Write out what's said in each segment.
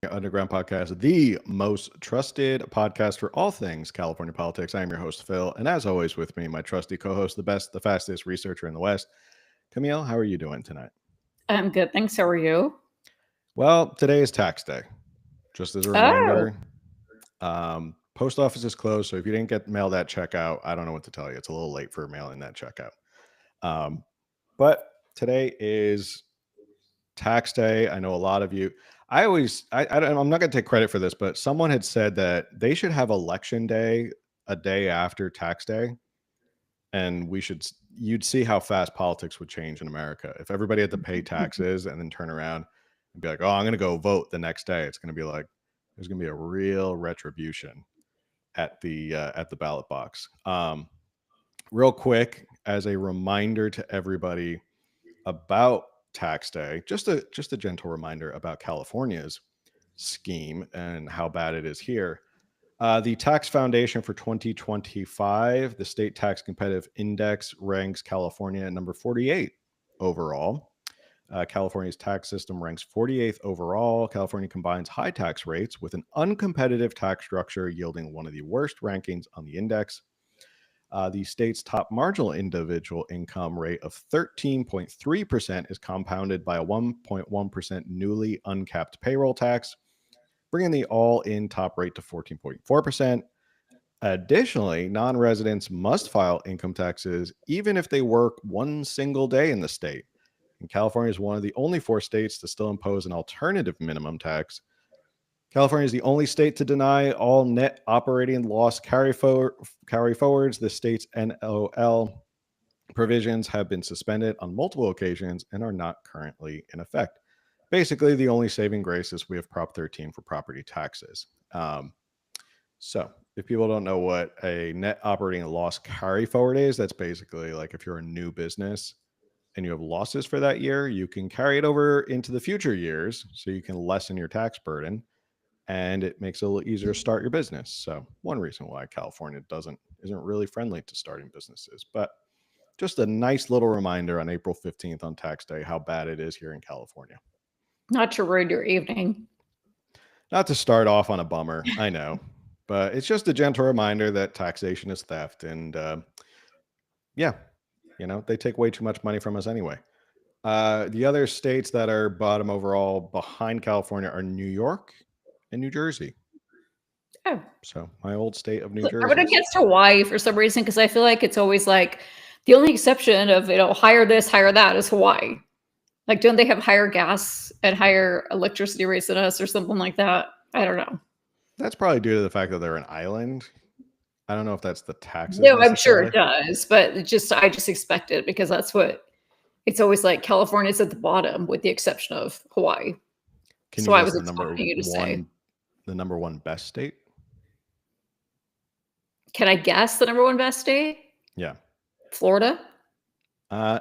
Underground Podcast, the most trusted podcast for all things California politics. I am your host, Phil, and as always, with me, my trusty co-host, the best, the fastest researcher in the West, Camille. How are you doing tonight? I'm good, thanks. How are you? Well, today is tax day. Just as a Oh, reminder, post office is closed, so if you didn't get mail that check out, I don't know what to tell you. It's a little late for mailing that check out. But today is tax day. I know a lot of you. I'm not going to take credit for this, but someone had said that they should have election day a day after tax day, and you'd see how fast politics would change in America if everybody had to pay taxes and then turn around and be like, "Oh, I'm going to go vote the next day." It's going to be like there's going to be a real retribution at the ballot box. Real quick, as a reminder to everybody about tax day, just a gentle reminder about California's scheme and how bad it is here. The Tax Foundation for 2025, the State Tax Competitive Index ranks California at number 48 overall. California's tax system ranks 48th overall. California combines high tax rates with an uncompetitive tax structure, yielding one of the worst rankings on the index. The state's top marginal individual income rate of 13.3% is compounded by a 1.1% newly uncapped payroll tax, bringing the all-in top rate to 14.4%. Additionally, non-residents must file income taxes even if they work one single day in the state. And California is one of the only 4 states to still impose an alternative minimum tax. California is the only state to deny all net operating loss carry forwards. The state's NOL provisions have been suspended on multiple occasions and are not currently in effect. Basically, the only saving grace is we have Prop 13 for property taxes. So if people don't know what a net operating loss carry forward is, that's basically like if you're a new business and you have losses for that year, you can carry it over into the future years so you can lessen your tax burden, and it makes it a little easier to start your business. So one reason why California isn't really friendly to starting businesses. But just a nice little reminder on April 15th on tax day how bad it is here in California. not to ruin your evening. Not to start off on a bummer, I know, but it's just a gentle reminder that taxation is theft. And yeah, they take way too much money from us anyway. The other states that are bottom overall behind California are New York and New Jersey. Oh, So my old state of New I Jersey. would have guessed Hawaii for some reason because I feel like it's always like the only exception of hire this, hire that is Hawaii. Like, don't they have higher gas and higher electricity rates than us or something like that? I don't know. That's probably due to the fact that they're an island. I don't know if that's the taxes No, I'm sure necessarily. it does, but I just expect it because that's what it's always like. California's at the bottom, with the exception of Hawaii. Can you So I guess was expecting you to say. the number one best state? Can I guess the number one best state? Yeah. Florida.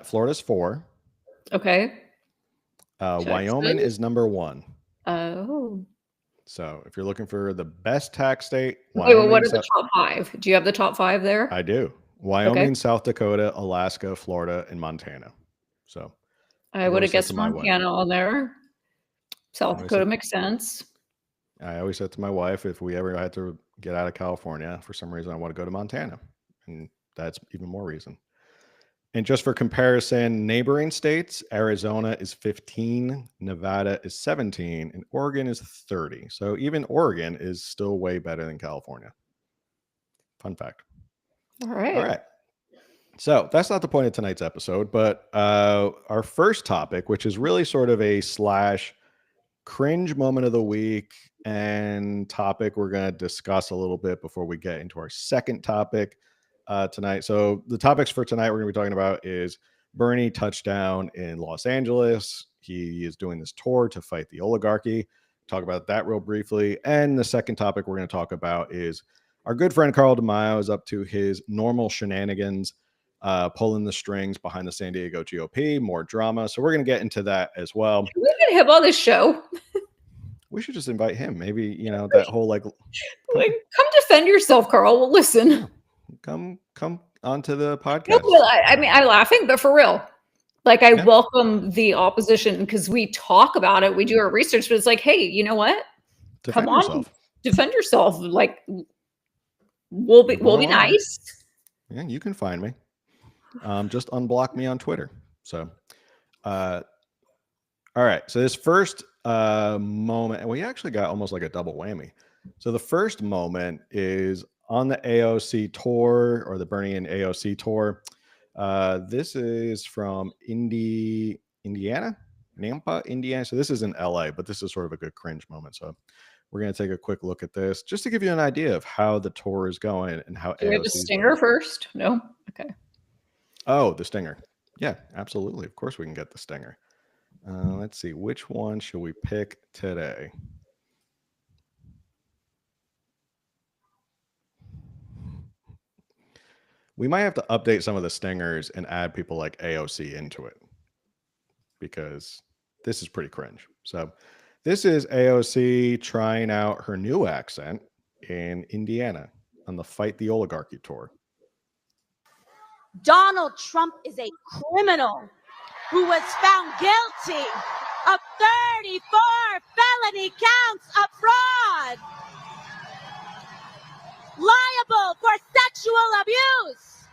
Florida's 4. Okay. Wyoming Texas. is number 1. Oh. So if you're looking for the best tax state, Wait, well, what Wyoming. are the top 5? Do you have the top 5 there? I do. Wyoming, South Dakota, Alaska, Florida, and Montana. So I would have guessed Montana on there. South Dakota makes sense. I always said to my wife, if we ever had to get out of California, for some reason, I want to go to Montana. And that's even more reason. And just for comparison, neighboring states, Arizona is 15, Nevada is 17, and Oregon is 30. So even Oregon is still way better than California. Fun fact. All right. So that's not the point of tonight's episode, but our first topic, which is really sort of a / cringe moment of the week and topic we're going to discuss a little bit before we get into our second topic tonight. So the topics for tonight we're going to be talking about is Bernie touchdown in Los Angeles. He is doing this tour to fight the oligarchy. Talk about that real briefly. And the second topic we're going to talk about is our good friend Carl DeMaio is up to his normal shenanigans, pulling the strings behind the San Diego GOP, more drama. So we're going to get into that as well. We're going to have on this show. We should just invite him. Maybe, that whole come defend yourself, Carl. Well, listen. Come onto the podcast. No, I'm laughing, but for real. Like, welcome the opposition because we talk about it. We do our research, but it's like, hey, you know what? Come Defend on, yourself. defend yourself. Like we'll You're be on there. nice. Yeah, you can find me. Just unblock me on Twitter. So, all right. So this first moment, we actually got almost like a double whammy. So the first moment is on the AOC tour, or the Bernie and AOC tour. This is from Indiana, Nampa, Indiana. So this is in LA, but this is sort of a good cringe moment. So we're going to take a quick look at this just to give you an idea of how the tour is going and how Do we have a AOC is stinger doing. first? No? Okay. Oh, the stinger. Yeah, absolutely. Of course we can get the stinger. Let's see. Which one should we pick today? We might have to update some of the stingers and add people like AOC into it, because this is pretty cringe. So this is AOC trying out her new accent in Indiana on the Fight the Oligarchy tour. Donald Trump is a criminal who was found guilty of 34 felony counts of fraud, liable for sexual abuse.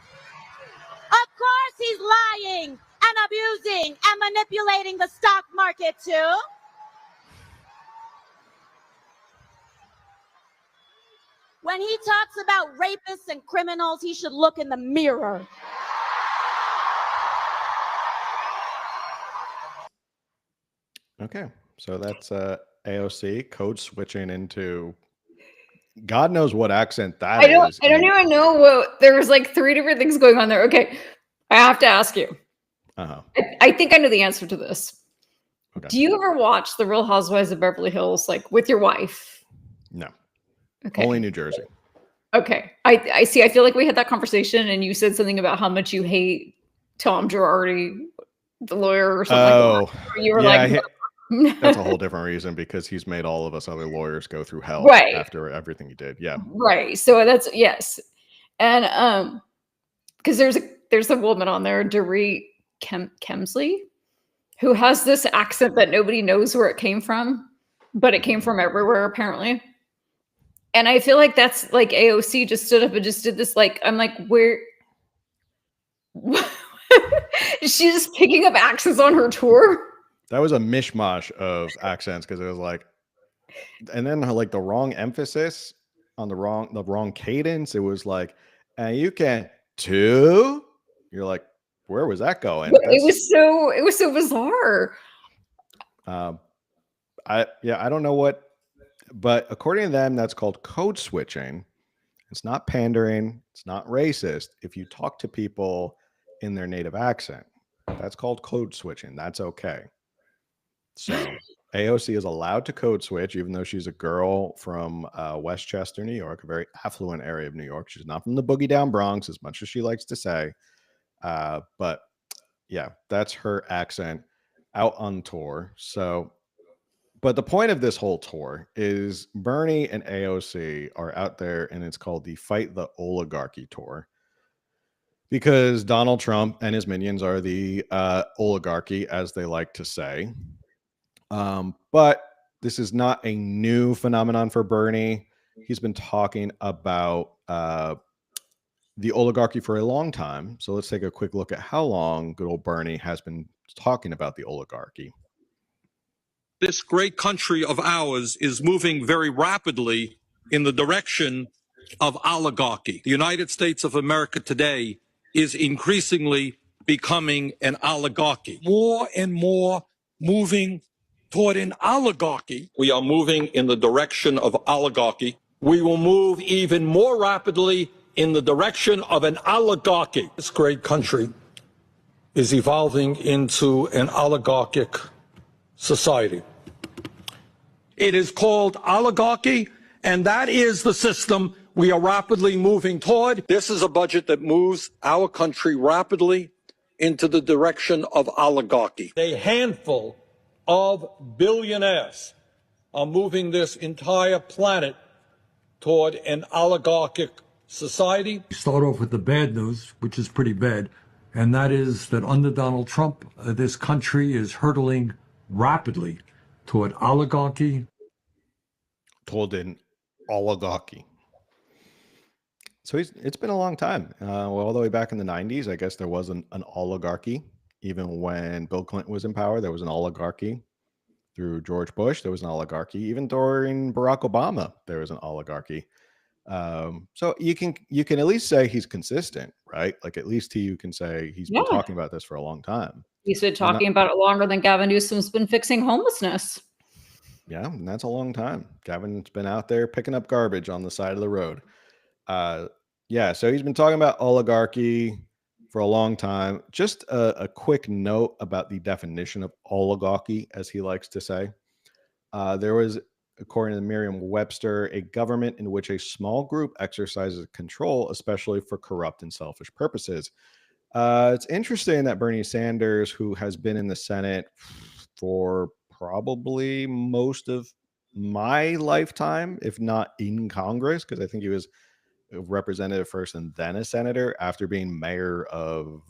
Of course he's lying and abusing and manipulating the stock market too. When he talks about rapists and criminals, he should look in the mirror. Okay, so that's AOC code switching into God knows what accent that is. I don't even know what. There was like 3 different things going on there. Okay, I have to ask you. Uh-huh. I think I know the answer to this. Okay. Do you ever watch The Real Housewives of Beverly Hills, like with your wife? No. Okay. Only New Jersey. Okay. I see. I feel like we had that conversation and you said something about how much you hate Tom Girardi, the lawyer, or something like that. You were that's a whole different reason, because he's made all of us other lawyers go through hell after everything he did. Yeah. Right. So that's, yes. And because there's a woman on there, Dorit Kemsley, who has this accent that nobody knows where it came from, but it came from everywhere apparently. And I feel like that's like AOC just stood up and just did this. Like, I'm like, where? Is she just picking up accents on her tour? That was a mishmash of accents, because it was like, and then like the wrong emphasis on the wrong cadence. It was like, and you can too. You're like, where was that going? It was so bizarre. I don't know what, but according to them, that's called code switching. It's not pandering. It's not racist. If you talk to people in their native accent, that's called code switching. That's okay. So AOC is allowed to code switch, even though she's a girl from Westchester, New York, a very affluent area of New York. She's not from the boogie down Bronx, as much as she likes to say. But yeah, that's her accent out on tour. So, but the point of this whole tour is Bernie and AOC are out there, and it's called the Fight the Oligarchy tour, because Donald Trump and his minions are the oligarchy, as they like to say. But this is not a new phenomenon for Bernie. He's been talking about the oligarchy for a long time. So let's take a quick look at how long good old Bernie has been talking about the oligarchy. This great country of ours is moving very rapidly in the direction of oligarchy. The United States of America today is increasingly becoming an oligarchy. More and more moving toward an oligarchy. We are moving in the direction of oligarchy. We will move even more rapidly in the direction of an oligarchy. This great country is evolving into an oligarchic society. It is called oligarchy, and that is the system we are rapidly moving toward. This is a budget that moves our country rapidly into the direction of oligarchy. A handful of billionaires are moving this entire planet toward an oligarchic society. Start off with the bad news, which is pretty bad, and that is that under Donald Trump, this country is hurtling rapidly toward oligarchy. told an oligarchy. So it's been a long time. Well, all the way back in the 90s, I guess there was an oligarchy. Even when Bill Clinton was in power, there was an oligarchy. Through George Bush, there was an oligarchy. Even during Barack Obama, there was an oligarchy. So you can at least say he's consistent, right? Like at least you can say he's been Yeah. talking about this for a long time. He's been And not- talking about it longer than Gavin Newsom's been fixing homelessness. Yeah, and that's a long time. Gavin's been out there picking up garbage on the side of the road. Yeah, so he's been talking about oligarchy for a long time. Just a quick note about the definition of oligarchy, as he likes to say. There was, according to Merriam-Webster, a government in which a small group exercises control, especially for corrupt and selfish purposes. It's interesting that Bernie Sanders, who has been in the Senate for probably most of my lifetime, if not in Congress, because I think he was a representative first and then a senator after being mayor of,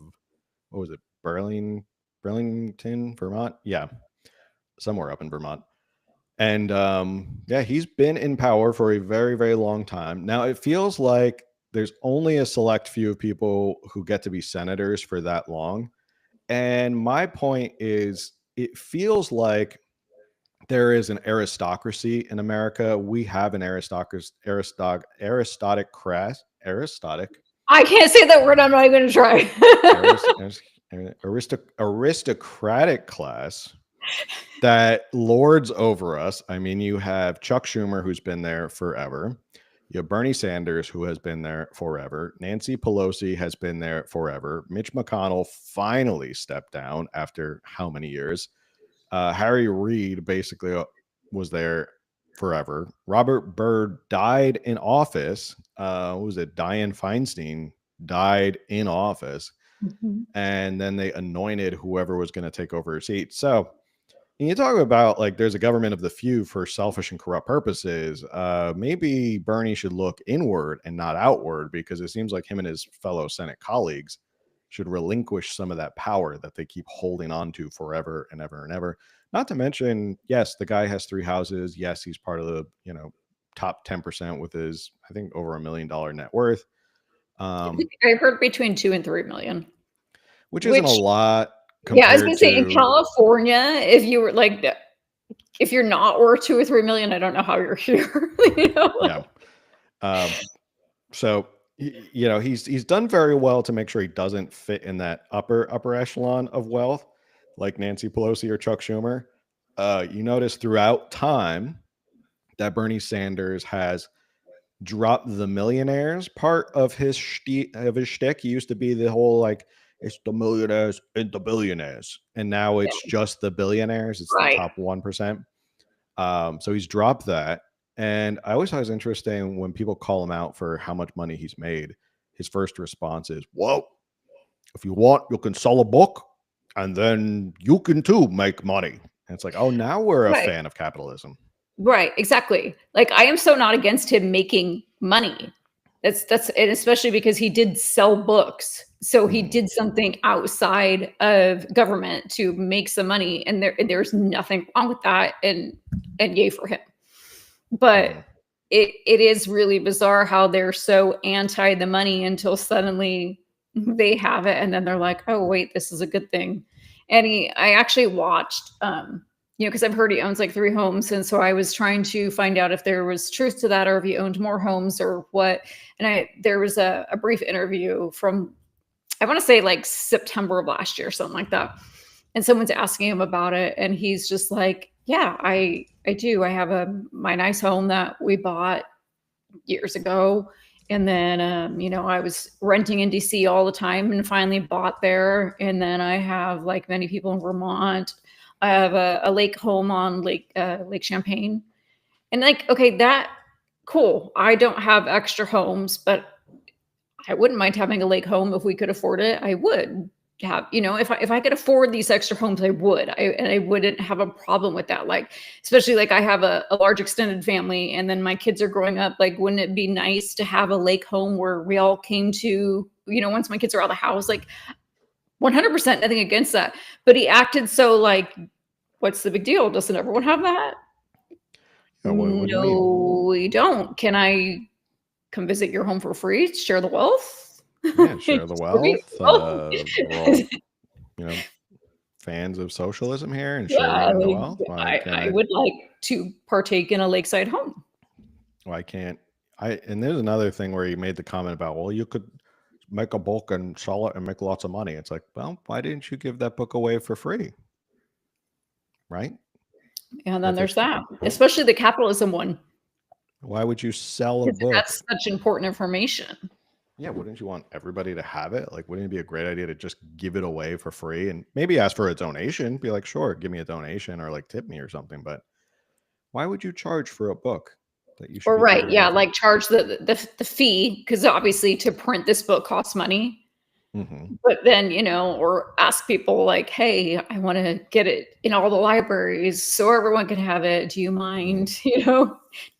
what was it, Burlington, Vermont? Yeah, somewhere up in Vermont. And yeah, he's been in power for a very, very long time. Now, it feels like there's only a select few of people who get to be senators for that long. And my point is, it feels like there is an aristocracy in America. We have an aristocratic. I can't say that word. I'm not even going to try. Aristocratic class that lords over us. I mean, you have Chuck Schumer, who's been there forever. You have Bernie Sanders, who has been there forever. Nancy Pelosi has been there forever. Mitch McConnell finally stepped down after how many years? Harry Reid basically was there forever. Robert Byrd died in office. What was it? Dianne Feinstein died in office. Mm-hmm. And then they anointed whoever was going to take over her seat. So when you talk about like there's a government of the few for selfish and corrupt purposes, maybe Bernie should look inward and not outward, because it seems like him and his fellow Senate colleagues should relinquish some of that power that they keep holding on to forever and ever and ever. Not to mention, yes, the guy has 3 houses. Yes, he's part of the top 10% with his, I think, over $1 million net worth. I heard between 2 and 3 million, which isn't a lot. Yeah, I was gonna say in California, if you were like, if you're not worth 2 or 3 million, I don't know how you're here. Yeah. So he's done very well to make sure he doesn't fit in that upper echelon of wealth, like Nancy Pelosi or Chuck Schumer. You notice throughout time that Bernie Sanders has dropped the millionaires part of his shtick. He used to be the whole like, it's the millionaires and the billionaires, and now it's just the billionaires. It's the top 1%. So he's dropped that. And I always thought it was interesting when people call him out for how much money he's made. His first response is, well, if you want, you can sell a book and then you can too make money. And it's like, oh, now we're a fan of capitalism. Right, exactly. Like, I am so not against him making money. That's and especially because he did sell books. So he did something outside of government to make some money, and there's nothing wrong with that, and yay for him. But it is really bizarre how they're so anti the money until suddenly they have it, and then they're like, oh wait, this is a good thing. And I actually watched because I've heard he owns like 3 homes. And so I was trying to find out if there was truth to that, or if he owned more homes or what. And there was a brief interview from, I want to say like September of last year, something like that. And someone's asking him about it. And he's just like, yeah, I do. I have my nice home that we bought years ago. And then, I was renting in DC all the time and finally bought there. And then I have, like many people in Vermont, I have a lake home on Lake Champlain. And like, okay, that cool. I don't have extra homes, but I wouldn't mind having a lake home if we could afford it. I would have, if I could afford these extra homes, I would. And I wouldn't have a problem with that. Like, especially like I have a large extended family, and then my kids are growing up. Like, wouldn't it be nice to have a lake home where we all came to, once my kids are out of the house? Like, 100% nothing against that. But he acted so like, what's the big deal? Doesn't everyone have that? What do you mean? we don't. Can I come visit your home for free? Share the wealth? Yeah, share the It's free. wealth. Oh. We're all, you know, fans of socialism here and Yeah, sharing the like, wealth. Why can't I would like to partake in a lakeside home. why can't I? And there's another thing where you made the comment about, well, you could make a book and sell it and make lots of money. It's like, well, why didn't you give that book away for free? Right? And then If there's it, that, especially the capitalism one. why would you sell a Because book? that's such important information. Yeah, wouldn't you want everybody to have it? Like, wouldn't it be a great idea to just give it away for free and maybe ask for a donation? Be like, sure, give me a donation or like tip me or something. But why would you charge for a book that you should Or be right, giving away yeah, for? like charge the fee, because obviously to print this book costs money. Mm-hmm. But then, or ask people like, hey, I want to get it in all the libraries so everyone can have it. Do you mind,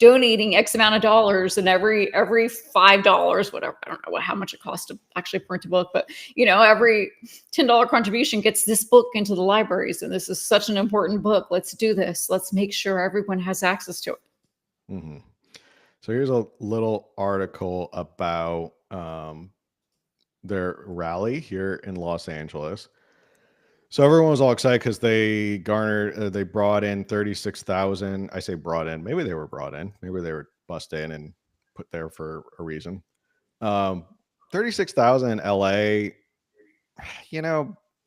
donating X amount of dollars, and every $5, whatever, I don't know how much it costs to actually print a book, but every $10 contribution gets this book into the libraries. And this is such an important book. Let's do this. Let's make sure everyone has access to it. Mm-hmm. So here's a little article about their rally here in Los Angeles. So everyone was all excited because they they brought in 36,000. I say brought in, maybe they were brought in, maybe they were bussed in and put there for a reason. 36,000 in LA,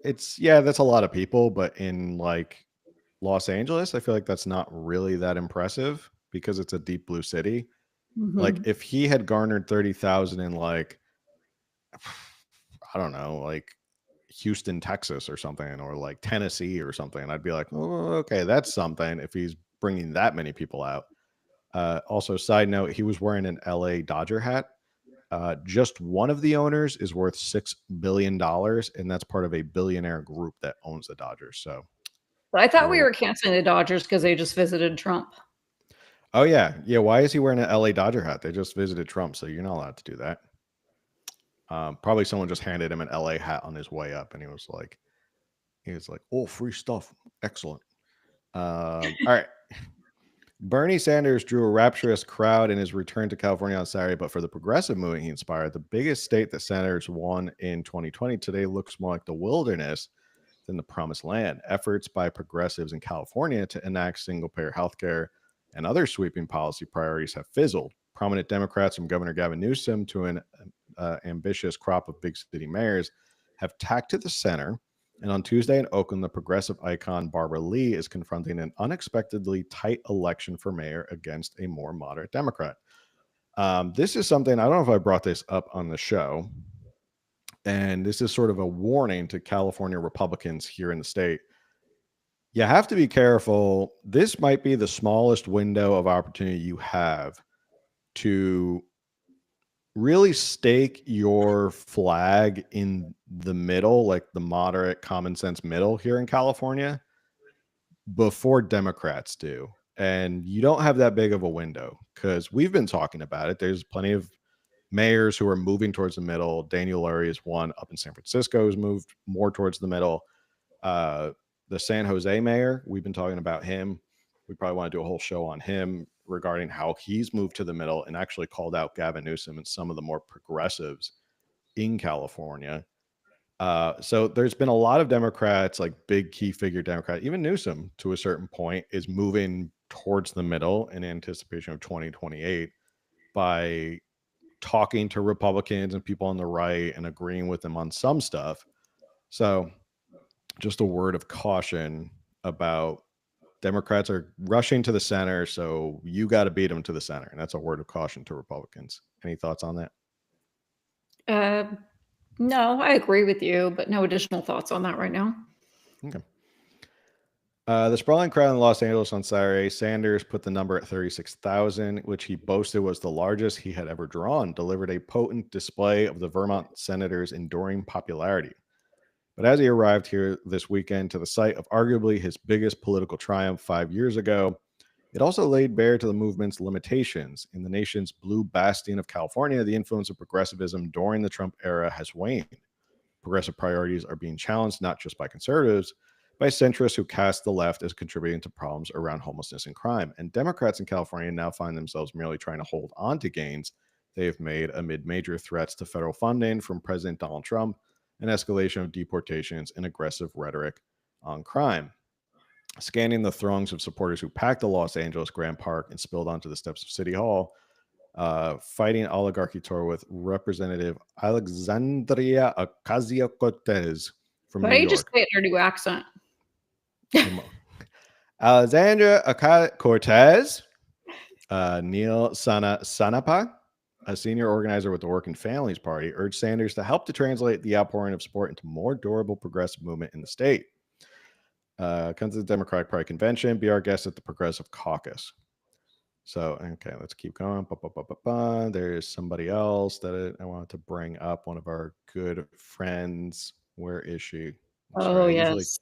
that's a lot of people, but in like Los Angeles, I feel like that's not really that impressive because it's a deep blue city. Like Mhm. if he had garnered 30,000 in like, I don't know, like Houston, Texas or something, or like Tennessee or something, I'd be like, oh, okay, that's something if he's bringing that many people out. Also, side note, he was wearing an LA Dodger hat. Just one of the owners is worth $6 billion, and that's part of a billionaire group that owns the Dodgers. So, But I thought we little... were canceling the Dodgers because they just visited Trump. Oh, yeah. Yeah. Why is he wearing an LA Dodger hat? They just visited Trump, so you're not allowed to do that. Probably someone just handed him an LA hat on his way up, and he was like, oh, free stuff. Excellent. All right. Bernie Sanders drew a rapturous crowd in his return to California on Saturday, but for the progressive movement he inspired, the biggest state that Sanders won in 2020 today looks more like the wilderness than the promised land. Efforts by progressives in California to enact single-payer healthcare and other sweeping policy priorities have fizzled. Prominent Democrats from Governor Gavin Newsom to an ambitious crop of big city mayors have tacked to the center. And on Tuesday in Oakland, the progressive icon Barbara Lee is confronting an unexpectedly tight election for mayor against a more moderate Democrat. This is something, I don't know if I brought this up on the show, and this is sort of a warning to California Republicans here in the state. You have to be careful. This might be the smallest window of opportunity you have to really stake your flag in the middle, like the moderate common sense middle here in California, before Democrats do. And you don't have that big of a window because we've been talking about it. There's plenty of mayors who are moving towards the middle. Daniel Lurie is one up in San Francisco who's moved more towards the middle. The San Jose mayor, we've been talking about him. We probably want to do a whole show on him regarding how he's moved to the middle and actually called out Gavin Newsom and some of the more progressives in California. So there's been a lot of Democrats, like big key figure Democrat, even Newsom to a certain point is moving towards the middle in anticipation of 2028 by talking to Republicans and people on the right and agreeing with them on some stuff. So just a word of caution about Democrats are rushing to the center, so you got to beat them to the center. And that's a word of caution to Republicans. Any thoughts on that? No, I agree with you, but no additional thoughts on that right now. Okay. The sprawling crowd in Los Angeles on Saturday, Sanders put the number at 36,000, which he boasted was the largest he had ever drawn, delivered a potent display of the Vermont senator's enduring popularity. But as he arrived here this weekend to the site of arguably his biggest political triumph 5 years ago, it also laid bare to the movement's limitations. In the nation's blue bastion of California, the influence of progressivism during the Trump era has waned. Progressive priorities are being challenged not just by conservatives, by centrists who cast the left as contributing to problems around homelessness and crime. And Democrats in California now find themselves merely trying to hold on to gains they have made amid major threats to federal funding from President Donald Trump, an escalation of deportations, and aggressive rhetoric on crime. Scanning the throngs of supporters who packed the Los Angeles Grand Park and spilled onto the steps of City Hall, fighting oligarchy tour with Representative Alexandria Ocasio-Cortez from Why New don't you York. just say it in your new accent? Alexandria Ocasio-Cortez, Neil Sanapa, a senior organizer with the Working Families Party, urged Sanders to help to translate the outpouring of support into more durable progressive movement in the state. Comes to the Democratic Party convention, be our guest at the Progressive Caucus. So, okay, let's keep going. There's somebody else that I wanted to bring up. One of our good friends. Where is she? Yes.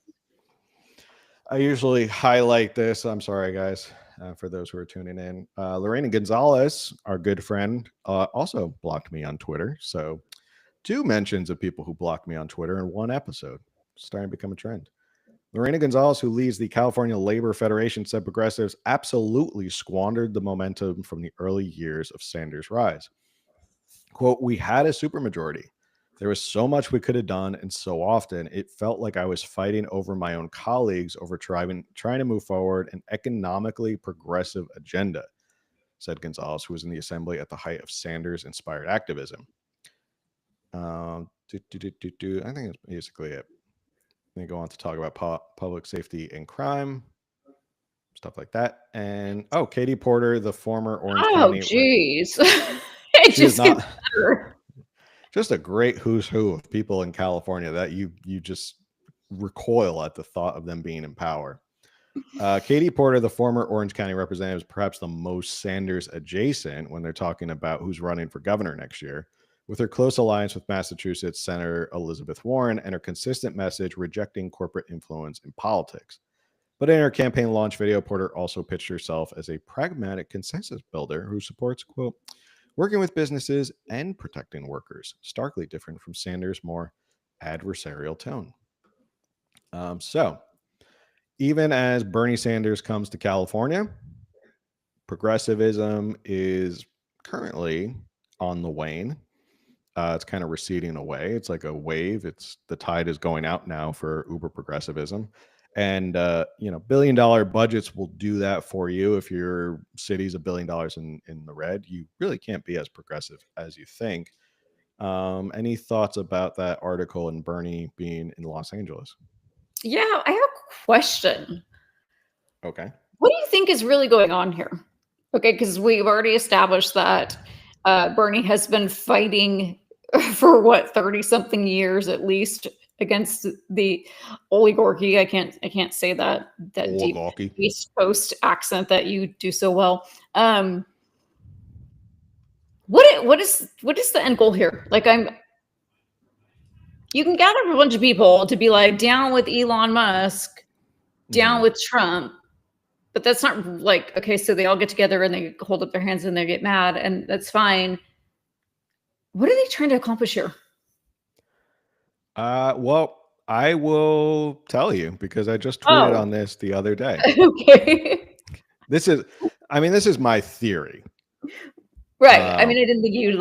I usually highlight this. I'm sorry, guys, for those who are tuning in. Lorena Gonzalez, our good friend, also blocked me on Twitter. So 2 mentions of people who blocked me on Twitter in 1 episode. It's starting to become a trend. Lorena Gonzalez, who leads the California Labor Federation, said progressives absolutely squandered the momentum from the early years of Sanders' rise. Quote, "We had a supermajority. There was so much we could have done, and so often it felt like I was fighting over my own colleagues over trying to move forward an economically progressive agenda," said Gonzalez, who was in the assembly at the height of Sanders-inspired activism. I think that's basically it. They go on to talk about public safety and crime, stuff like that. And Katie Porter, the former Orange County. Jeez. She is not just a great who's who of people in California that you just recoil at the thought of them being in power. Katie Porter, the former Orange County representative, is perhaps the most Sanders adjacent when they're talking about who's running for governor next year, with her close alliance with Massachusetts Senator Elizabeth Warren and her consistent message rejecting corporate influence in politics. But in her campaign launch video, Porter also pitched herself as a pragmatic consensus builder who supports, quote, "working with businesses and protecting workers," starkly different from Sanders' more adversarial tone. So even as Bernie Sanders comes to California, progressivism is currently on the wane. It's kind of receding away. It's like a wave. The tide is going out now for uber progressivism. And, $1 billion budgets will do that for you. If your city's $1 billion in the red, you really can't be as progressive as you think. Any thoughts about that article and Bernie being in Los Angeles? Yeah, I have a question. Okay. What do you think is really going on here? Okay, because we've already established that Bernie has been fighting for 30-something years at least against the oligarchy. I can't say that deep East Coast accent that you do so well. What is the end goal here? You can gather a bunch of people to be like down with Elon Musk, down with Trump, but that's not okay, so they all get together and they hold up their hands and they get mad, and that's fine. What are they trying to accomplish here? Well, I will tell you because I just tweeted on this the other day. Okay. This is my theory. Right. I didn't think you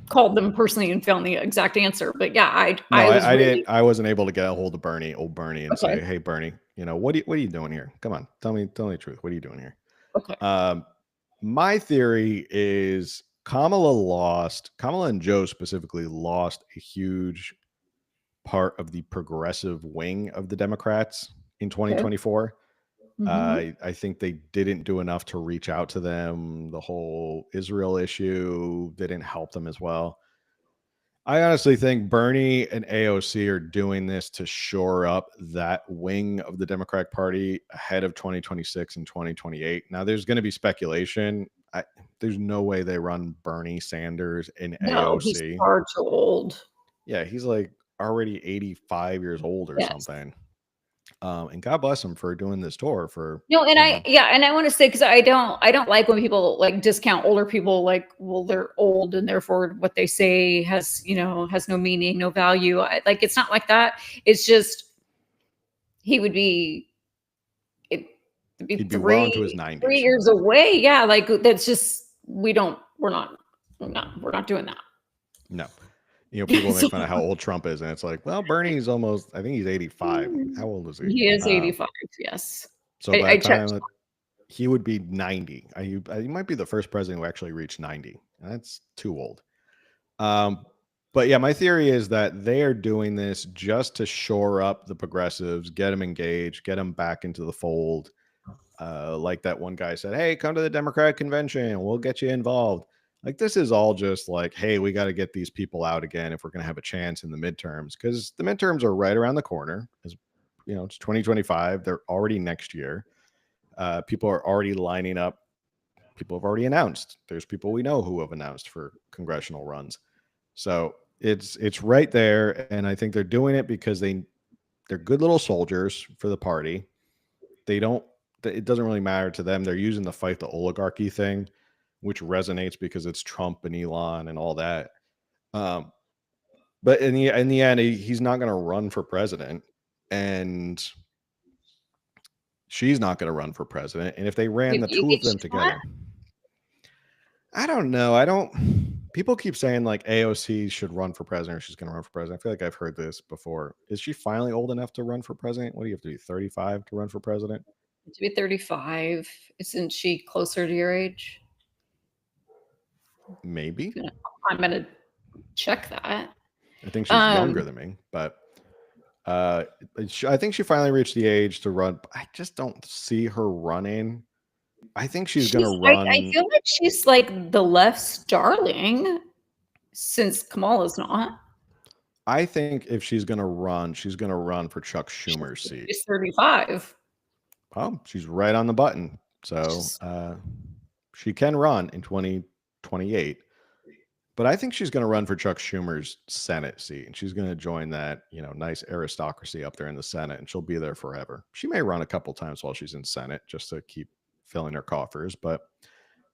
called them personally and found the exact answer, but yeah, I wasn't able to get a hold of old Bernie, and say, "Hey, Bernie, what are you doing here? Come on, tell me the truth. What are you doing here?" Okay. My theory is Kamala and Joe specifically lost a huge part of the progressive wing of the Democrats in 2024. I think they didn't do enough to reach out to them. The whole Israel issue didn't help them as well. I honestly think Bernie and AOC are doing this to shore up that wing of the Democratic Party ahead of 2026 and 2028. Now, there's going to be speculation. There's no way they run Bernie Sanders and AOC. He's far too old. Yeah, he's already 85 years old or something. And God bless him for doing this tour and I want to say, because I don't like when people discount older people, well, they're old and therefore what they say has no meaning, no value. It's not like that. It's just he would be it'd be He'd be well into his 3 90s. years away. Yeah, like that's just we're not doing that. No. People So make fun of how old Trump is, and it's like, well, Bernie's almost, I think he's 85. How old is he? he is 85. Yes. So by I the checked. time he would be 90, he might be the first president who actually reached 90. That's too old. But yeah, my theory is that they are doing this just to shore up the progressives, get them engaged, get them back into the fold. Like that one guy said, hey, come to the Democratic convention. We'll get you involved. Like, this is all just like, hey, we got to get these people out again if we're going to have a chance in the midterms, because the midterms are right around the corner. As it's 2025. They're already next year. People are already lining up. People have already announced. There's people we know who have announced for congressional runs. So it's right there. And I think they're doing it because they're good little soldiers for the party. It doesn't really matter to them. They're using the fight the oligarchy thing, which resonates because it's Trump and Elon and all that. But in the end, he's not going to run for president, and she's not going to run for president. And if they ran the two of them together, I don't know. People keep saying like AOC should run for president, or she's going to run for president. I feel like I've heard this before. Is she finally old enough to run for president? What do you have to be, 35 to run for president? To be 35. Isn't she closer to your age? Maybe. I'm gonna check that. I think she's younger than me, but I think she finally reached the age to run. I just don't see her running. I think she's going to run. I feel like she's like the left's darling, since Kamala's not. I think if she's going to run for Chuck Schumer's seat. She's 35. Oh, she's right on the button. So she can run in 2028. But I think she's going to run for Chuck Schumer's Senate seat, and she's going to join that, nice aristocracy up there in the Senate, and she'll be there forever. She may run a couple times while she's in Senate just to keep filling her coffers, but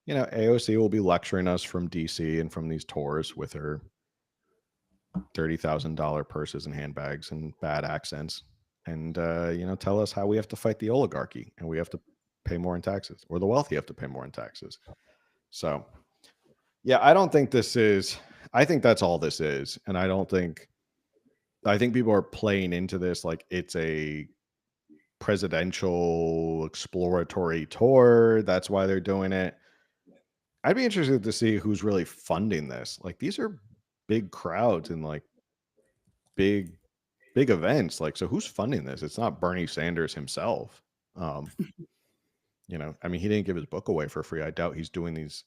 AOC will be lecturing us from DC and from these tours with her $30,000 purses and handbags and bad accents, and tell us how we have to fight the oligarchy and we have to pay more in taxes, or the wealthy have to pay more in taxes. So yeah, I don't think I think that's all this is. And I think people are playing into this like it's a presidential exploratory tour. That's why they're doing it. I'd be interested to see who's really funding this. Like, these are big crowds and like big events. Like, so who's funding this? It's not Bernie Sanders himself. I mean, he didn't give his book away for free. I doubt he's doing these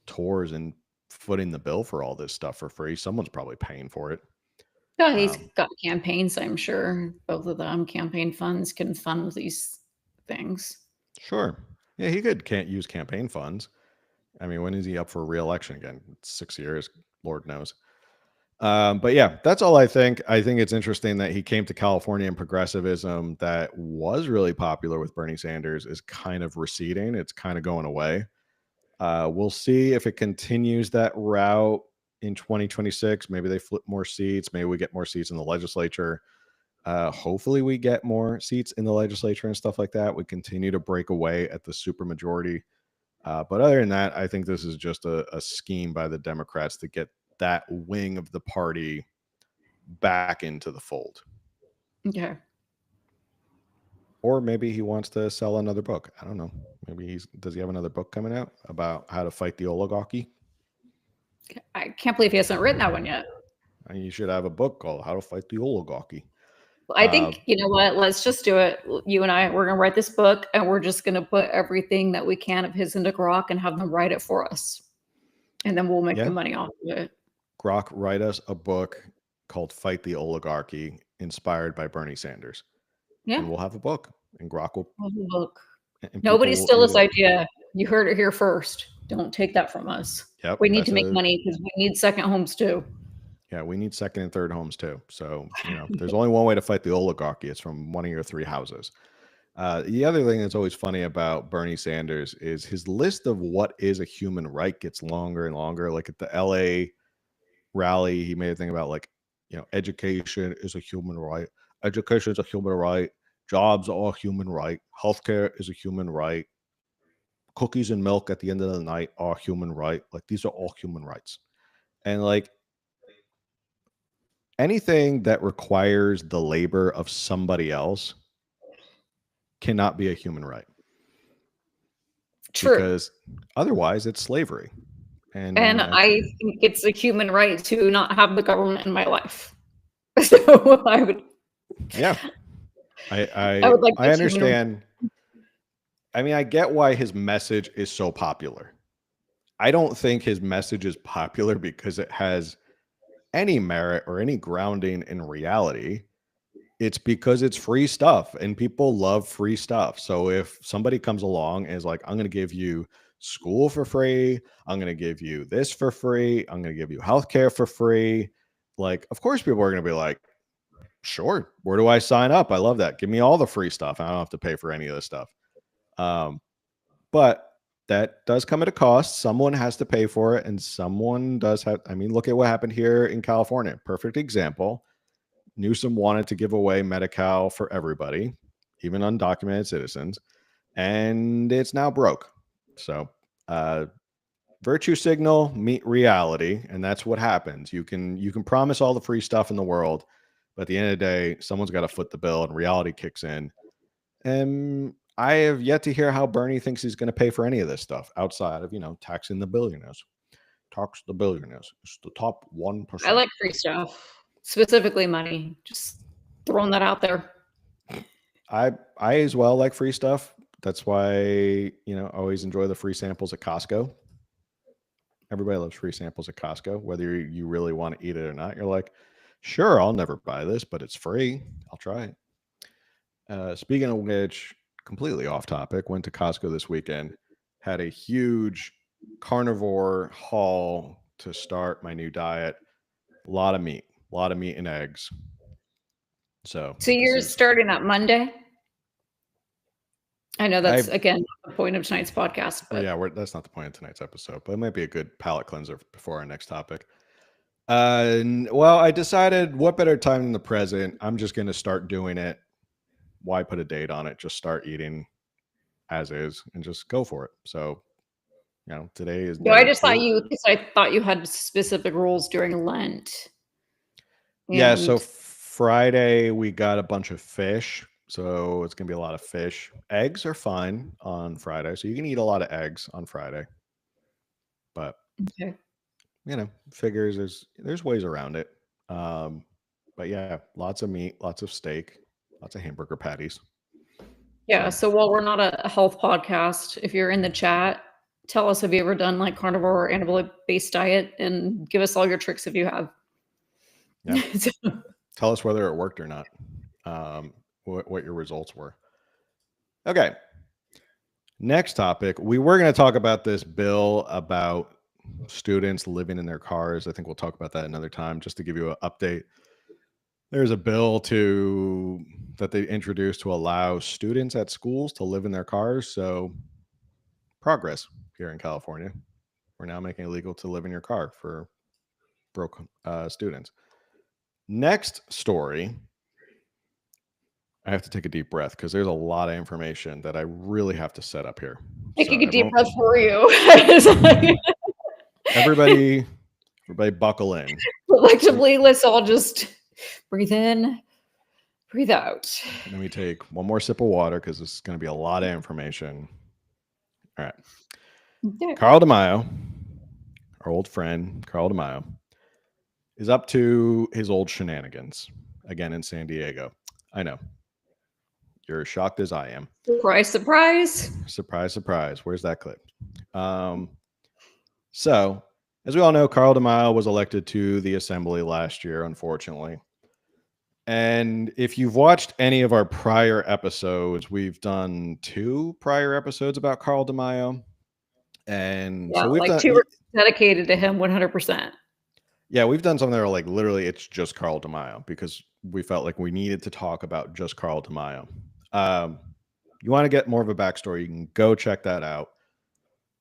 tours and footing the bill for all this stuff for free. Someone's probably paying for it. Yeah, he's got campaigns, I'm sure. Both of them campaign funds can fund these things. Sure. Yeah, he can't use campaign funds. I mean, when is he up for re-election again? 6 years, Lord knows. But yeah, that's all I think. I think it's interesting that he came to California, and progressivism that was really popular with Bernie Sanders is kind of receding. It's kind of going away. We'll see if it continues that route in 2026. Maybe they flip more seats. Maybe we get more seats in the legislature. Hopefully we get more seats in the legislature and stuff like that. We continue to break away at the supermajority. But other than that, I think this is just a scheme by the Democrats to get that wing of the party back into the fold. Okay. Or maybe he wants to sell another book. I don't know. Maybe does he have another book coming out about how to fight the oligarchy? I can't believe he hasn't written that one yet. And you should have a book called How to Fight the Oligarchy. I think, you know what, let's just do it. You and I, we're going to write this book, and we're just going to put everything that we can of his into Grok and have them write it for us. And then we'll make the money off of it. Grok, write us a book called Fight the Oligarchy, inspired by Bernie Sanders. Yeah. And we'll have a book, and Grok will have a book. Nobody steal this idea. You heard it here first. Don't take that from us. Yep, we need to make money because we need second homes too. Yeah, we need second and third homes too. So, there's only one way to fight the oligarchy. It's from one of your three houses. The other thing that's always funny about Bernie Sanders is his list of what is a human right gets longer and longer. Like at the LA rally, he made a thing about like, education is a human right. Education is a human right. Jobs are a human right. Healthcare is a human right. Cookies and milk at the end of the night are human right. Like, these are all human rights. And like, anything that requires the labor of somebody else cannot be a human right, True. because otherwise it's slavery. And And I think it's a human right to not have the government in my life. So I would, yeah, I would like I the human- understand. I mean, I get why his message is so popular. I don't think his message is popular because it has any merit or any grounding in reality. It's because it's free stuff and people love free stuff. So if somebody comes along and is like, I'm going to give you school for free, I'm going to give you this for free, I'm going to give you healthcare for free, like, of course people are going to be like, sure, where do I sign up? I love that. Give me all the free stuff. I don't have to pay for any of this stuff. But that does come at a cost. Someone has to pay for it, and someone does have. I mean, look at what happened here in California. Perfect example. Newsom wanted to give away Medi-Cal for everybody, even undocumented citizens, and it's now broke. So, virtue signal meet reality, and that's what happens. You can promise all the free stuff in the world, but at the end of the day, someone's got to foot the bill, and reality kicks in. And I have yet to hear how Bernie thinks he's going to pay for any of this stuff outside of, taxing the billionaires. Tax the billionaires. It's the top 1%. I like free stuff, specifically money. Just throwing that out there. I as well like free stuff. That's why, I always enjoy the free samples at Costco. Everybody loves free samples at Costco, whether you really want to eat it or not. You're like, sure, I'll never buy this, but it's free. I'll try it. Speaking of which, completely off topic, went to Costco this weekend, had a huge carnivore haul to start my new diet. A lot of meat and eggs. So you're starting that Monday? I know that's again the point of tonight's podcast. But yeah, that's not the point of tonight's episode, but it might be a good palate cleanser before our next topic. Well, I decided, what better time than the present? I'm just going to start doing it. Why put a date on it? Just start eating as is and just go for it. So, today is. No, I just thought I thought you had specific rules during Lent. Yeah. So Friday we got a bunch of fish. So it's going to be a lot of fish. Eggs are fine on Friday. So you can eat a lot of eggs on Friday. But, okay. Figures there's ways around it. But yeah, lots of meat, lots of steak, lots of hamburger patties. Yeah. So while we're not a health podcast, if you're in the chat, tell us, have you ever done like carnivore or animal-based diet, and give us all your tricks if you have. Yeah. Tell us whether it worked or not. What your results were. Okay. Next topic. We were going to talk about this bill about students living in their cars. I think we'll talk about that another time. Just to give you an update, there's a bill that they introduced to allow students at schools to live in their cars. So progress here in California. We're now making it illegal to live in your car for broke students. Next story. I have to take a deep breath because there's a lot of information that I really have to set up here. Taking a deep breath for you. Everybody buckle in. Collectively, let's all just breathe in, breathe out. Let me take one more sip of water because this is going to be a lot of information. All right. Yeah. Carl DeMaio, our old friend, Carl DeMaio, is up to his old shenanigans again in San Diego. I know. You're shocked as I am. Surprise, surprise. Surprise, surprise. Where's that clip? So, as we all know, Carl DeMaio was elected to the assembly last year, unfortunately. And if you've watched any of our prior episodes, we've done 2 prior episodes about Carl DeMaio. And yeah, so we've like done 2 were dedicated to him 100%. Yeah, we've done something that are like literally it's just Carl DeMaio because we felt like we needed to talk about just Carl DeMaio. You want to get more of a backstory, you can go check that out.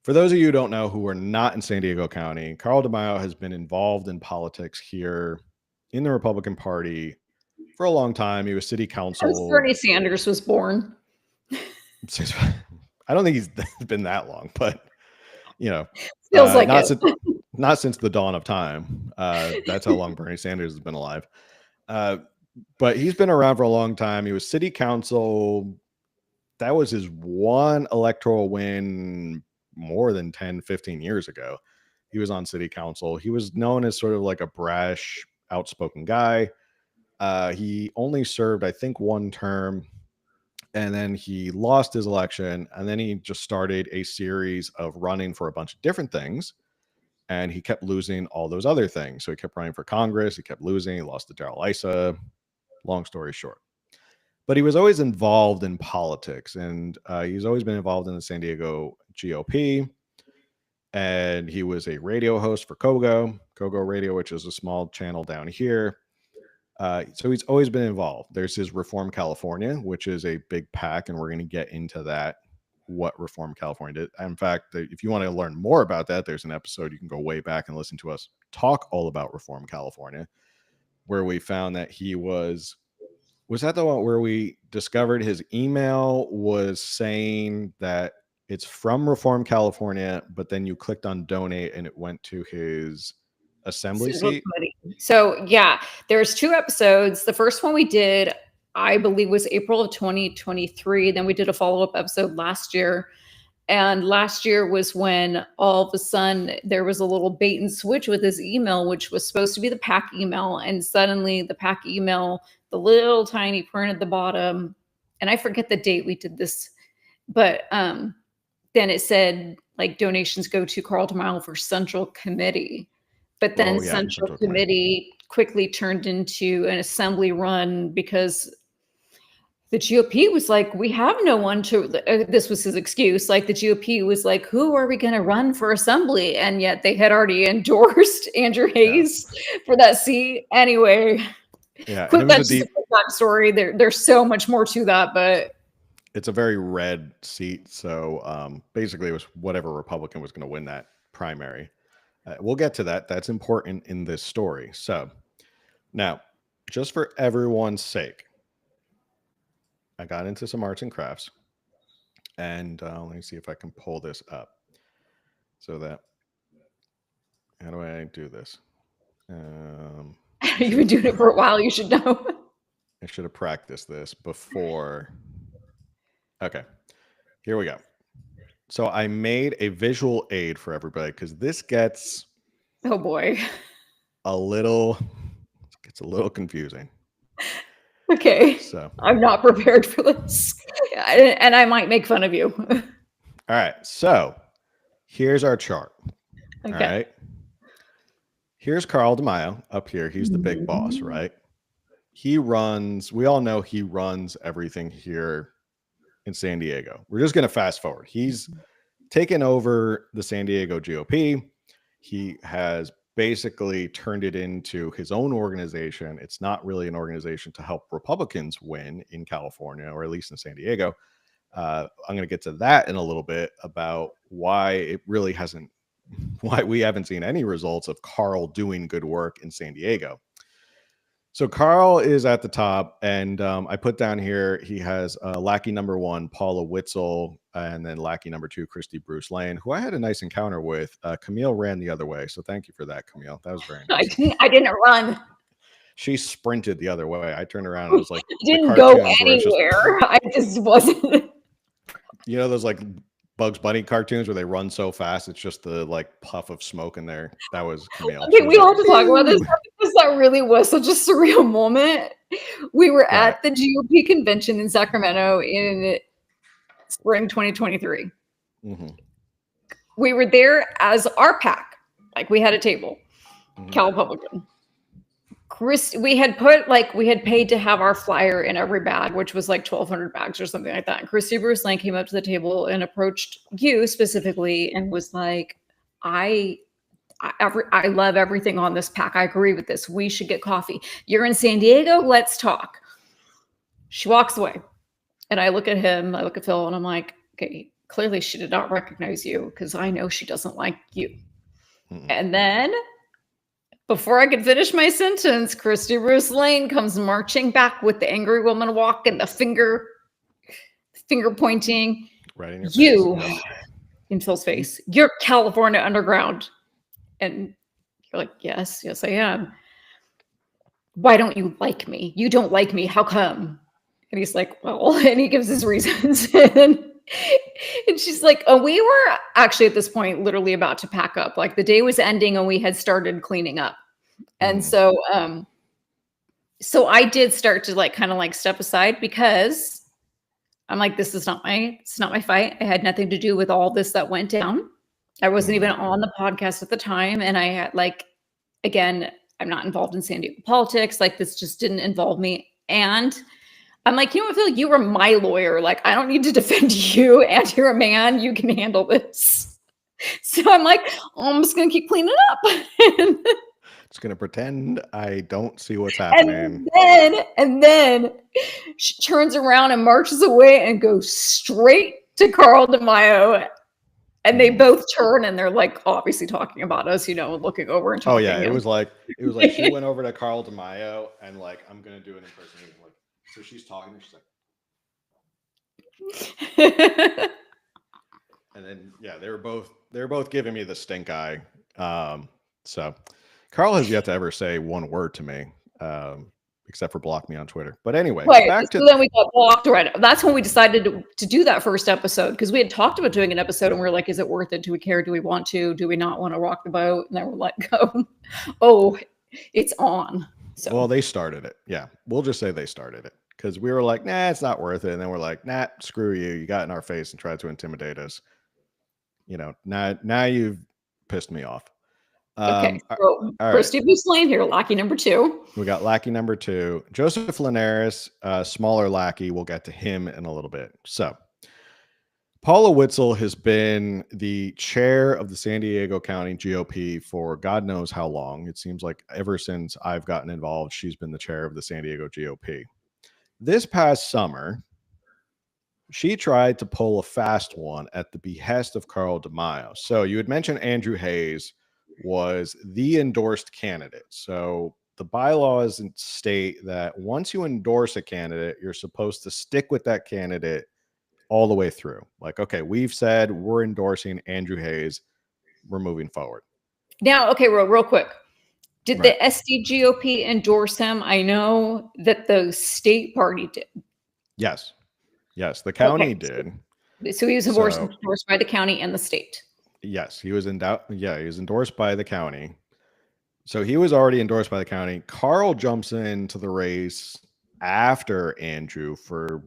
For those of you who don't know who are not in San Diego County, Carl DeMaio has been involved in politics here in the Republican Party for a long time. He was city Since council. Bernie Sanders was born. I don't think he's been that long, but Feels like not it. since not since the dawn of time. That's how long Bernie Sanders has been alive. But he's been around for a long time. He was city council. That was his one electoral win more than 10, 15 years ago. He was on city council. He was known as sort of like a brash, outspoken guy. He only served, I think, one term, and then he lost his election, and then he just started a series of running for a bunch of different things, and he kept losing all those other things. So he kept running for Congress. He kept losing. He lost to Darrell Issa. Long story short. But he was always involved in politics, and he's always been involved in the San Diego GOP. And he was a radio host for Kogo Radio, which is a small channel down here. So he's always been involved. There's his Reform California, which is a big PAC, and we're going to get into that, what Reform California did. In fact, if you want to learn more about that, there's an episode you can go way back and listen to us talk all about Reform California, where we found that he was that the one where we discovered his email was saying that it's from Reform California, but then you clicked on donate and it went to his assembly seat? So yeah, there's 2 episodes. The first one we did, I believe, was April of 2023. Then we did a follow-up episode last year. And last year was when all of a sudden there was a little bait and switch with his email, which was supposed to be the PAC email. And suddenly the PAC email, the little tiny print at the bottom, and I forget the date we did this, but then it said like donations go to Carl DeMaio for Central Committee. But then Central Committee quickly turned into an assembly run because the GOP was like, we have no one to, this was his excuse. Like the GOP was like, who are we going to run for assembly? And yet they had already endorsed Andrew Hayes for that seat. Anyway, that's just a quick backstory. There's so much more to that, but it's a very red seat. So basically it was whatever Republican was going to win that primary. We'll get to that. That's important in this story. So now, just for everyone's sake, I got into some arts and crafts, and let me see if I can pull this up. So that, how do I do this? You've been doing it for a while. You should know. I should have practiced this before. Okay, here we go. So I made a visual aid for everybody because this gets, oh boy, a little confusing. Okay, so I'm not prepared for this, and I might make fun of you. All right, so here's our chart. Okay. All right, here's Carl DeMaio up here. He's the big boss, right? He runs. We all know he runs everything here in San Diego. We're just going to fast forward. He's taken over the San Diego GOP. He has basically turned it into his own organization. It's not really an organization to help Republicans win in California, or at least in San Diego. I'm going to get to that in a little bit about why we haven't seen any results of Carl doing good work in San Diego. So Carl is at the top, and I put down here, he has lackey number 1, Paula Witzel, and then lackey number 2, Christy Bruce Lane, who I had a nice encounter with. Camille ran the other way, so thank you for that, Camille. That was very nice. I didn't run. She sprinted the other way. I turned around and it was like, didn't go anywhere. I just wasn't. You know those like Bugs Bunny cartoons where they run so fast it's just the like puff of smoke in there? That was Camille. Okay, we all have to talk about this because that really was such a surreal moment. We were at the GOP convention in Sacramento in spring 2023. Mm-hmm. We were there as our PAC. Like we had a table. Cal Republican. We had paid to have our flyer in every bag, which was like 1,200 bags or something like that. And Christy Bruce Lane came up to the table and approached you specifically and was like, I love everything on this PAC. I agree with this. We should get coffee. You're in San Diego. Let's talk. She walks away. And I look at him, I look at Phil, and I'm like, okay, clearly she did not recognize you because I know she doesn't like you. And then Before I could finish my sentence, Christy Bruce Lane comes marching back with the angry woman walk and the finger pointing. Right in your You, face. Yes. in Phil's face, you're California Underground. And you're like, yes, I am. Why don't you like me? You don't like me. How come? And he's like, well, and he gives his reasons. And she's like, oh, we were actually at this point literally about to pack up. Like the day was ending and we had started cleaning up. And so I did start to like kind of like step aside because I'm like, it's not my fight. I had nothing to do with all this that went down. I wasn't even on the podcast at the time. And I had like, again, I'm not involved in San Diego politics. Like this just didn't involve me. And I'm like, you know what, Phil, you were my lawyer. Like, I don't need to defend you, and you're a man. You can handle this. So I'm like, I'm just going to keep cleaning up. Just going to pretend I don't see what's happening. And then she turns around and marches away and goes straight to Carl DeMaio. And they both turn and they're like obviously talking about us, looking over and talking. Oh yeah, it was like she went over to Carl DeMaio and like, I'm gonna do an impersonation. Like, so she's talking and she's like, and then yeah, they were both giving me the stink eye. So Carl has yet to ever say one word to me, except for block me on Twitter. But anyway, then we got blocked. Right, that's when we decided to do that first episode because we had talked about doing an episode and we were like, is it worth it? Do we care? Do we want to? Do we not want to rock the boat? And then we're like, oh, it's on. So. Well, they started it. Yeah, we'll just say they started it because we were like, nah, it's not worth it. And then we're like, nah, screw you. You got in our face and tried to intimidate us. Now you've pissed me off. Okay, so Christy Bruce Lane here, lackey number 2. We got lackey number 2. Joseph Linares, smaller lackey. We'll get to him in a little bit. So Paula Witzel has been the chair of the San Diego County GOP for God knows how long. It seems like ever since I've gotten involved, she's been the chair of the San Diego GOP. This past summer, she tried to pull a fast one at the behest of Carl DeMaio. So you had mentioned Andrew Hayes was the endorsed candidate. So the bylaws state that once you endorse a candidate, you're supposed to stick with that candidate all the way through. Like, okay, we've said we're endorsing Andrew Hayes. We're moving forward. Now, okay, real quick. Did the SDGOP endorse him? I know that the state party did. Yes, the county did. So he was endorsed by the county and the state. Yes, he was he was endorsed by the county. So he was already endorsed by the county. Carl jumps into the race after Andrew for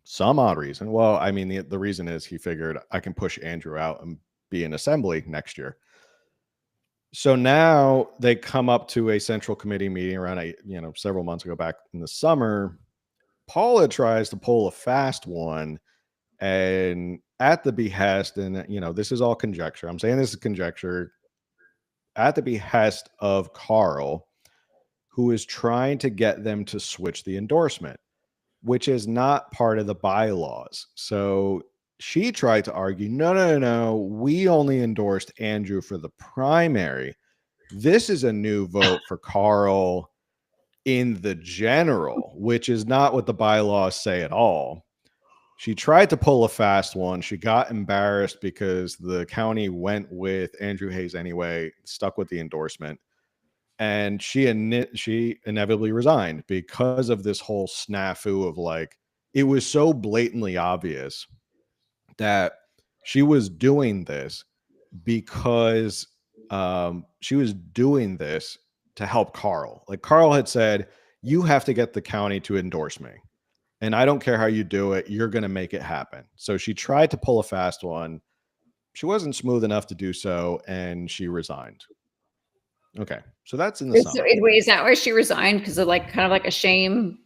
some odd reason. Well, I mean, the reason is he figured I can push Andrew out and be in assembly next year. So now they come up to a central committee meeting around several months ago back in the summer. Paula tries to pull a fast one and at the behest, and this is all conjecture. I'm saying this is conjecture at the behest of Carl, who is trying to get them to switch the endorsement, which is not part of the bylaws. So she tried to argue, no, we only endorsed Andrew for the primary. This is a new vote for Carl in the general, which is not what the bylaws say at all. She tried to pull a fast one. She got embarrassed because the county went with Andrew Hayes anyway, stuck with the endorsement. And she inevitably resigned because of this whole snafu of like, it was so blatantly obvious that she was doing this because she was doing this to help Carl. Like Carl had said, you have to get the county to endorse me. And I don't care how you do it. You're going to make it happen. So she tried to pull a fast one. She wasn't smooth enough to do so. And she resigned. Okay. So that's in the summer. Is that why she resigned? Because of like kind of like a shame?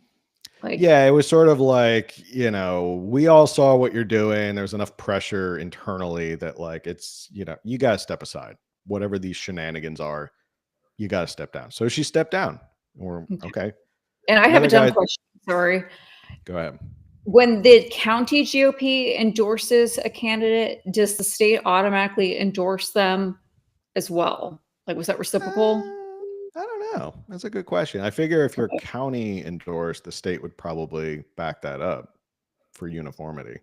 Yeah, it was sort of like, we all saw what you're doing. There's enough pressure internally that like, it's, you got to step aside. Whatever these shenanigans are, you got to step down. So she stepped down. Okay. And I have a dumb question. Sorry. Go ahead. When the county GOP endorses a candidate, does the state automatically endorse them as well? Like, was that reciprocal? know. That's a good question. I figure if your county endorsed, the state would probably back that up for uniformity.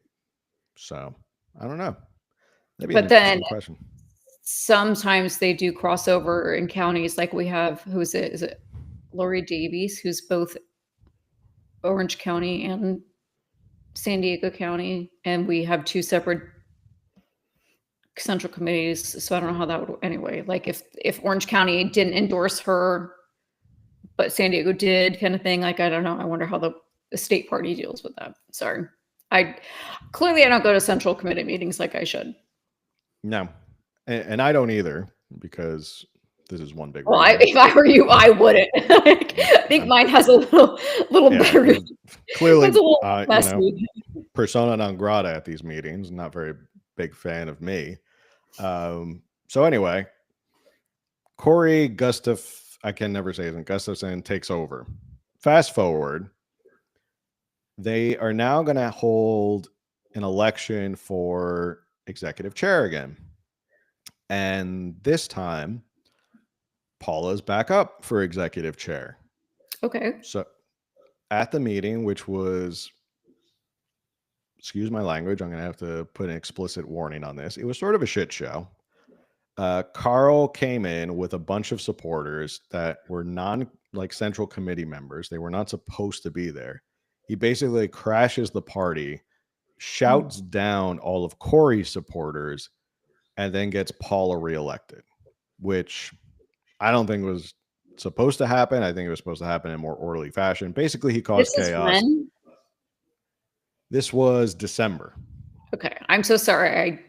So I don't know. That'd be an But then interesting question. sometimes they do crossover in counties. Like we have, who is it? Is it Lori Davies, who's both Orange County and San Diego County, and we have two separate central committees. So I don't know how that would, anyway, like if Orange County didn't endorse her, but San Diego did, kind of thing. Like, I don't know. I wonder how the state party deals with that. Sorry. I don't go to central committee meetings like I should. No. And I don't either, because this is one big Well, reason. if I were you, I wouldn't. I think mine has a little better. there's clearly, It's a little you know, messy. persona non grata at these meetings. Not very big fan of me. So anyway, Corey I can never say it. Gustafson takes over. Fast forward, they are now going to hold an election for executive chair again. And this time, Paula's back up for executive chair. Okay. So at the meeting, which was, excuse my language, I'm going to have to put an explicit warning on this. It was sort of a shit show. Carl came in with a bunch of supporters that were central committee members. They were not supposed to be there. He basically crashes the party, shouts down all of Corey's supporters, and then gets Paula reelected, which I don't think was supposed to happen. I think it was supposed to happen in a more orderly fashion. Basically, he caused chaos. Is when? This was December. Okay. I'm so sorry.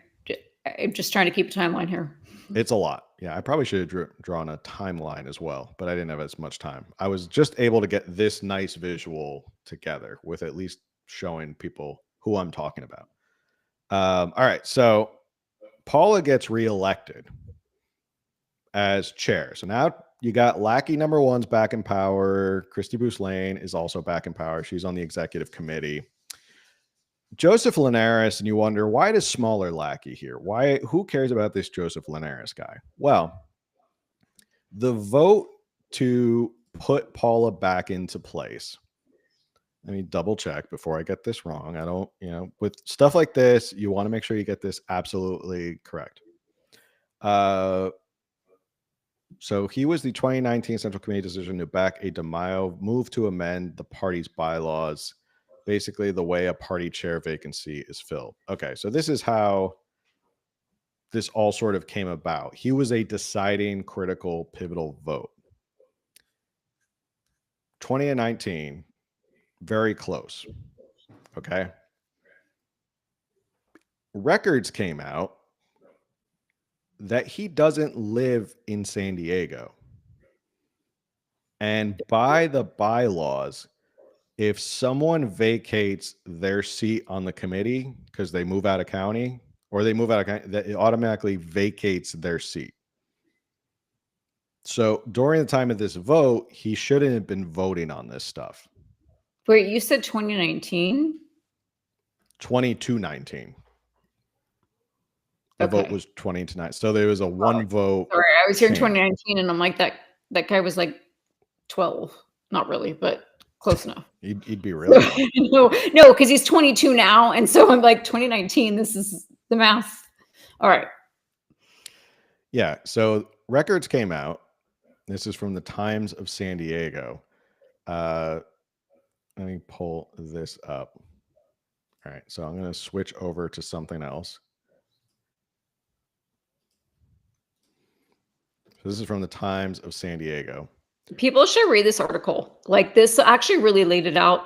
I'm just trying to keep a timeline here. It's a lot. Yeah, I probably should have drawn a timeline as well, but I didn't have as much time. I was just able to get this nice visual together with at least showing people who I'm talking about. All right, so Paula gets reelected as chair. So now you got lackey number one's back in power. Christy Bruce Lane is also back in power. She's on the executive committee. Joseph Linares, and you wonder, why does smaller lackey here? Who cares about this Joseph Linares guy? Well, the vote to put Paula back into place. Let me double check before I get this wrong. I don't, with stuff like this, you want to make sure you get this absolutely correct. So he was the 2019 Central Committee decision to back a DeMaio move to amend the party's bylaws. Basically, the way a party chair vacancy is filled. Okay, so this is how this all sort of came about. He was a deciding, critical, pivotal vote. 2019, very close. Okay. Records came out that he doesn't live in San Diego. And by the bylaws, if someone vacates their seat on the committee because they move out of county, or they move out of county, that it automatically vacates their seat. So during the time of this vote, he shouldn't have been voting on this stuff. Wait, you said 2019? 22-19. The vote was 20-9. So there was a one vote. Sorry, I was here in 2019, and I'm like, that guy was like 12. Not really, but close enough. He'd be really no, because he's 22 now, and so I'm like 2019. This is the math. All right. Yeah. So records came out. This is from the Times of San Diego. Let me pull this up. All right. So I'm going to switch over to something else. So this is from the Times of San Diego. People should read this article. Like, this actually really laid it out.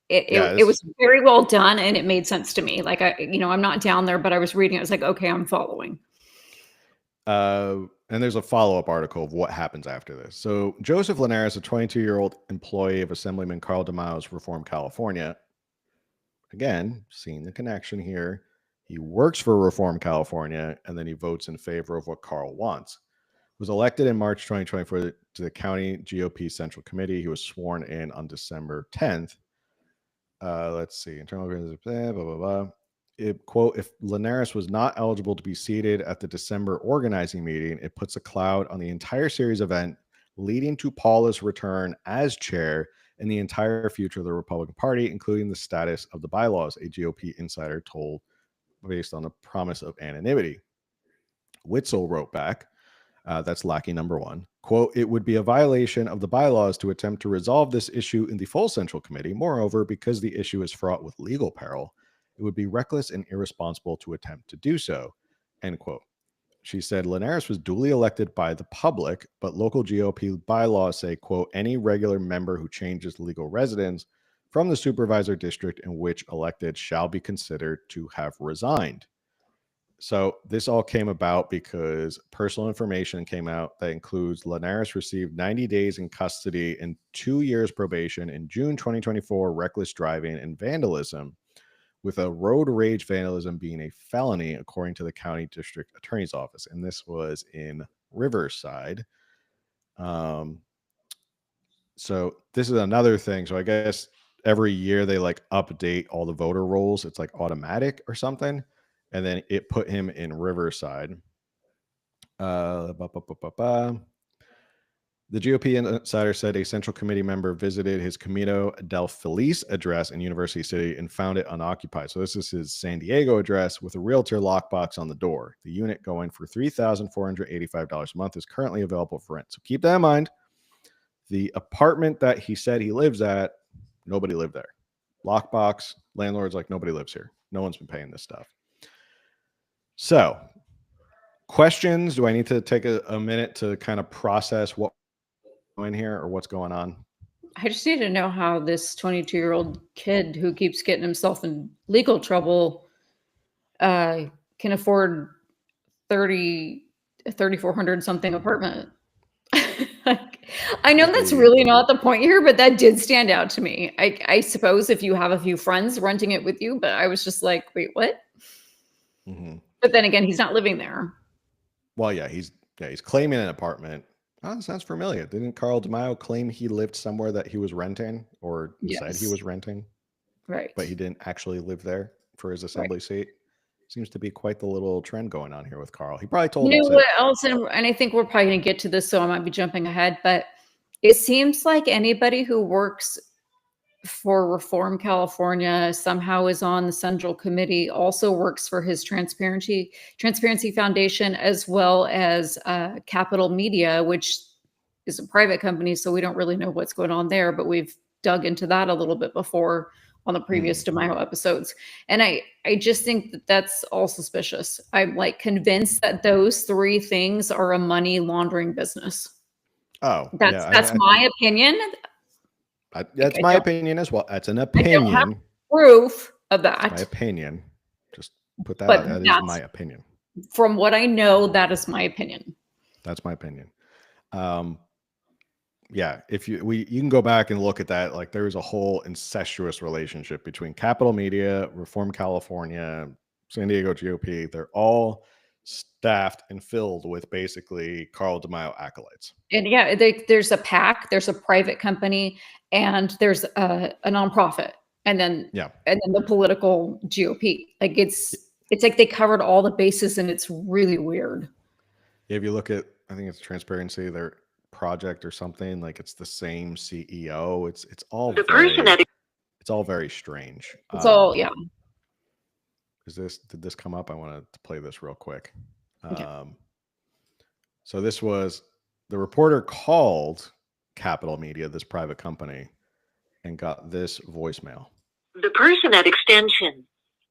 It was very well done, and it made sense to me. Like, I'm not down there, but I was reading it. I was like, okay, I'm following. And there's a follow-up article of what happens after this. So Joseph Linares, a 22-year-old employee of Assemblyman Carl DeMaio's Reform California. Again, seeing the connection here. He works for Reform California, and then he votes in favor of what Carl wants. Was elected in March 2024 to the county GOP Central Committee. He was sworn in on December 10th. Let's see. Internal blah, blah, blah. Quote, if Linares was not eligible to be seated at the December organizing meeting, it puts a cloud on the entire series event leading to Paula's return as chair and the entire future of the Republican Party, including the status of the bylaws, a GOP insider told based on the promise of anonymity. Witzel wrote back, that's lackey number one, quote, "It would be a violation of the bylaws to attempt to resolve this issue in the full Central Committee. Moreover, because the issue is fraught with legal peril, it would be reckless and irresponsible to attempt to do so," end quote. She said Linares was duly elected by the public, but local GOP bylaws say, quote, "Any regular member who changes legal residence from the supervisor district in which elected shall be considered to have resigned." So this all came about because personal information came out that includes Linares received 90 days in custody and 2 years probation in June 2024, reckless driving and vandalism, with a road rage vandalism being a felony, according to the county district attorney's office. And this was in Riverside. So this is another thing. So I guess every year they like update all the voter rolls. It's like automatic or something. And then it put him in Riverside. The GOP insider said a Central Committee member visited his Camino del Feliz address in University City and found it unoccupied. So this is his San Diego address with a realtor lockbox on the door. The unit going for $3,485 a month is currently available for rent. So keep that in mind. The apartment that he said he lives at, nobody lived there. Lockbox, landlord's like, nobody lives here. No one's been paying this stuff. So, questions? Do I need to take a minute to kind of process what in here or what's going on? I just need to know how this 22-year-old kid who keeps getting himself in legal trouble can afford $3,400 something apartment. I know that's really not the point here, but that did stand out to me. I suppose if you have a few friends renting it with you, but I was just like, wait, what? Mm-hmm. But then again, he's not living there. Well, yeah, he's claiming an apartment. Oh, that sounds familiar. Didn't Carl DeMaio claim he lived somewhere that he was renting or said he was renting? Right. But he didn't actually live there for his assembly seat. Seems to be quite the little trend going on here with Carl. He probably told us what else? And I think we're probably going to get to this, so I might be jumping ahead, but it seems like anybody who works for Reform California somehow is on the Central Committee, also works for his Transparency Foundation, as well as Capital Media, which is a private company, so we don't really know what's going on there, but we've dug into that a little bit before on the previous DeMaio episodes. And I just think that that's all suspicious. I'm like convinced that those three things are a money laundering business. Oh, that's my opinion. That's my opinion as well. That's an opinion. I don't have proof of that. That's my opinion. Just put that out. That is my opinion. From what I know, that is my opinion. That's my opinion. Yeah, if you can go back and look at that, like there was a whole incestuous relationship between Capital Media, Reform California, San Diego GOP. They're all staffed and filled with basically Carl DeMaio acolytes. And yeah, there's a PAC, there's a private company, and there's a nonprofit, and then the political GOP. Like it's like they covered all the bases, and it's really weird. If you look at, I think it's Transparency, their project or something, like it's the same CEO. It's all it's all very strange. It's all did this come up? I wanted to play this real quick. So this was the reporter called Capital Media, this private company, and got this voicemail. The person at extension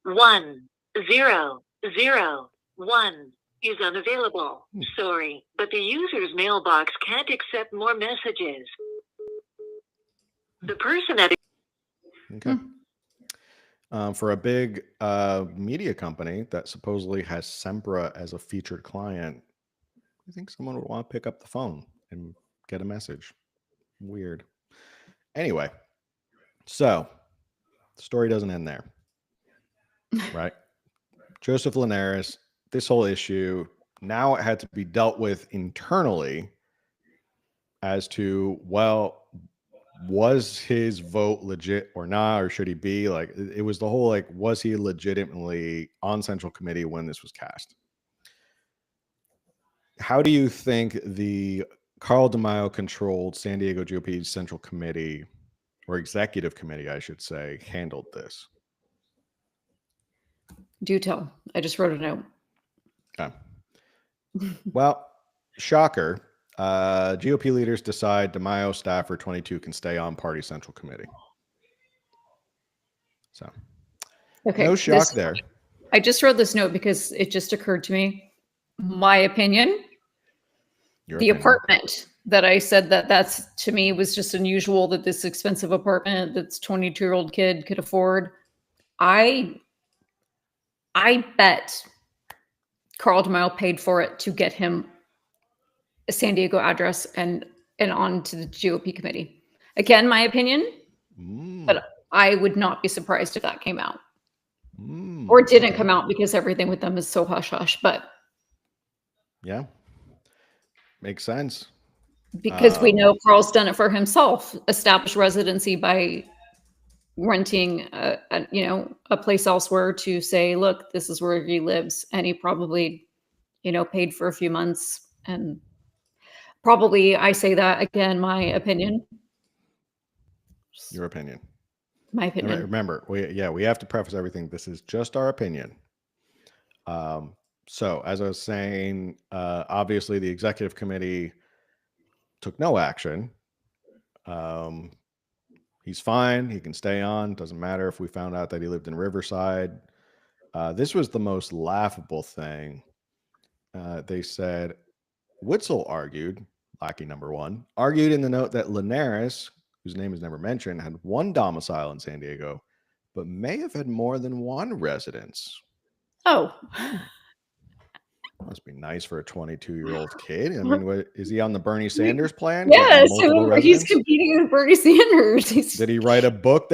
1001 is unavailable. Sorry, but the user's mailbox can't accept more messages. The person at for a big media company that supposedly has Sempra as a featured client, I think someone would want to pick up the phone and get a message. Weird. Anyway, so the story doesn't end there, right? Joseph Linares, this whole issue, now it had to be dealt with internally as to, well, was his vote legit or not, or should he be? Like, it was the whole, like, was he legitimately on Central Committee when this was cast? How do you think the Carl DeMaio controlled San Diego GOP's Central Committee, or Executive Committee, I should say, handled this? Do tell. I just wrote a note. Okay. Well, shocker. GOP leaders decide DeMaio staffer 22 can stay on party Central Committee. So, Okay. no shock there. I just wrote this note because it just occurred to me. My opinion. The apartment that I said that's to me was just unusual that this expensive apartment that's 22-year-old kid could afford. I bet Carl DeMaio paid for it to get him a San Diego address and on to the GOP committee. Again, my opinion, but I would not be surprised if that came out. Or it didn't come out because everything with them is so hush-hush, but yeah. Makes sense. Because we know Carl's done it for himself, established residency by renting a place elsewhere to say, look, this is where he lives. And he probably, paid for a few months. And probably, I say that again, my opinion. Your opinion. My opinion. Remember, we have to preface everything. This is just our opinion. So as I was saying, obviously the executive committee took no action. He's fine. He can stay on. Doesn't matter if we found out that he lived in Riverside. This was the most laughable thing. They said, Witzel argued, lackey number one, argued in the note that Linares, whose name is never mentioned, had one domicile in San Diego, but may have had more than one residence. Oh. Must be nice for a 22-year-old kid. I mean, is he on the Bernie Sanders plan? Yes, he's competing with Bernie Sanders. Did he write a book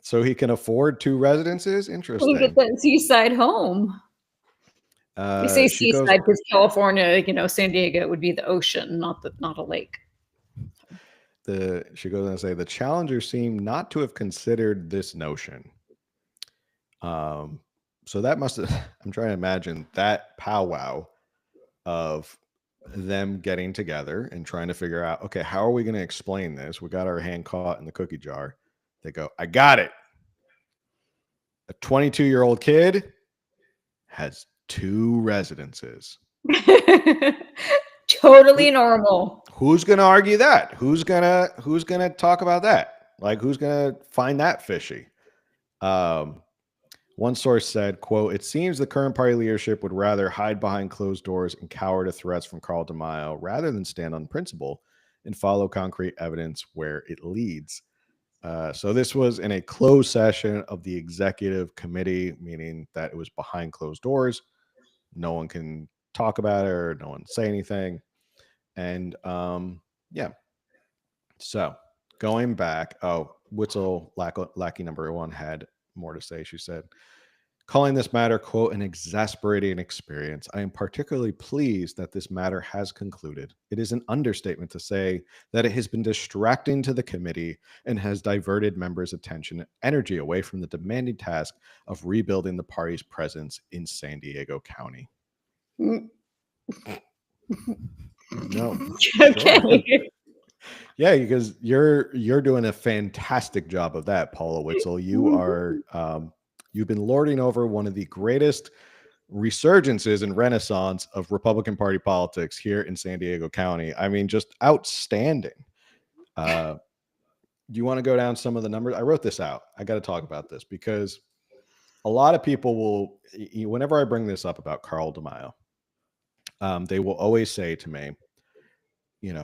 so he can afford 2 residences? Interesting. He get that seaside home. We say seaside because California, San Diego would be the ocean, not a lake. She goes on to say the challengers seem not to have considered this notion. So that must have, I'm trying to imagine that powwow of them getting together and trying to figure out, okay, how are we going to explain this? We got our hand caught in the cookie jar. They go, I got it. A 22-year-old kid has 2 residences. Totally normal. Who's going to argue that? Who's going to talk about that? Like, who's going to find that fishy? One source said, quote, it seems the current party leadership would rather hide behind closed doors and cower to threats from Carl DeMaio rather than stand on principle and follow concrete evidence where it leads. So this was in a closed session of the executive committee, meaning that it was behind closed doors. No one can talk about it or no one say anything. And yeah. So going back, Witzel, lackey number one, had more to say. She said, calling this matter, quote, an exasperating experience. I am particularly pleased that this matter has concluded. It is an understatement to say that it has been distracting to the committee and has diverted members' attention and energy away from the demanding task of rebuilding the party's presence in San Diego County. No. Okay. Sure. Yeah, because you're doing a fantastic job of that, Paula Witzel. You are you've been lording over one of the greatest resurgences and renaissance of Republican Party politics here in San Diego County. I mean, just outstanding. Do you want to go down some of the numbers? I wrote this out. I got to talk about this because a lot of people will, whenever I bring this up about Carl DeMaio, they will always say to me,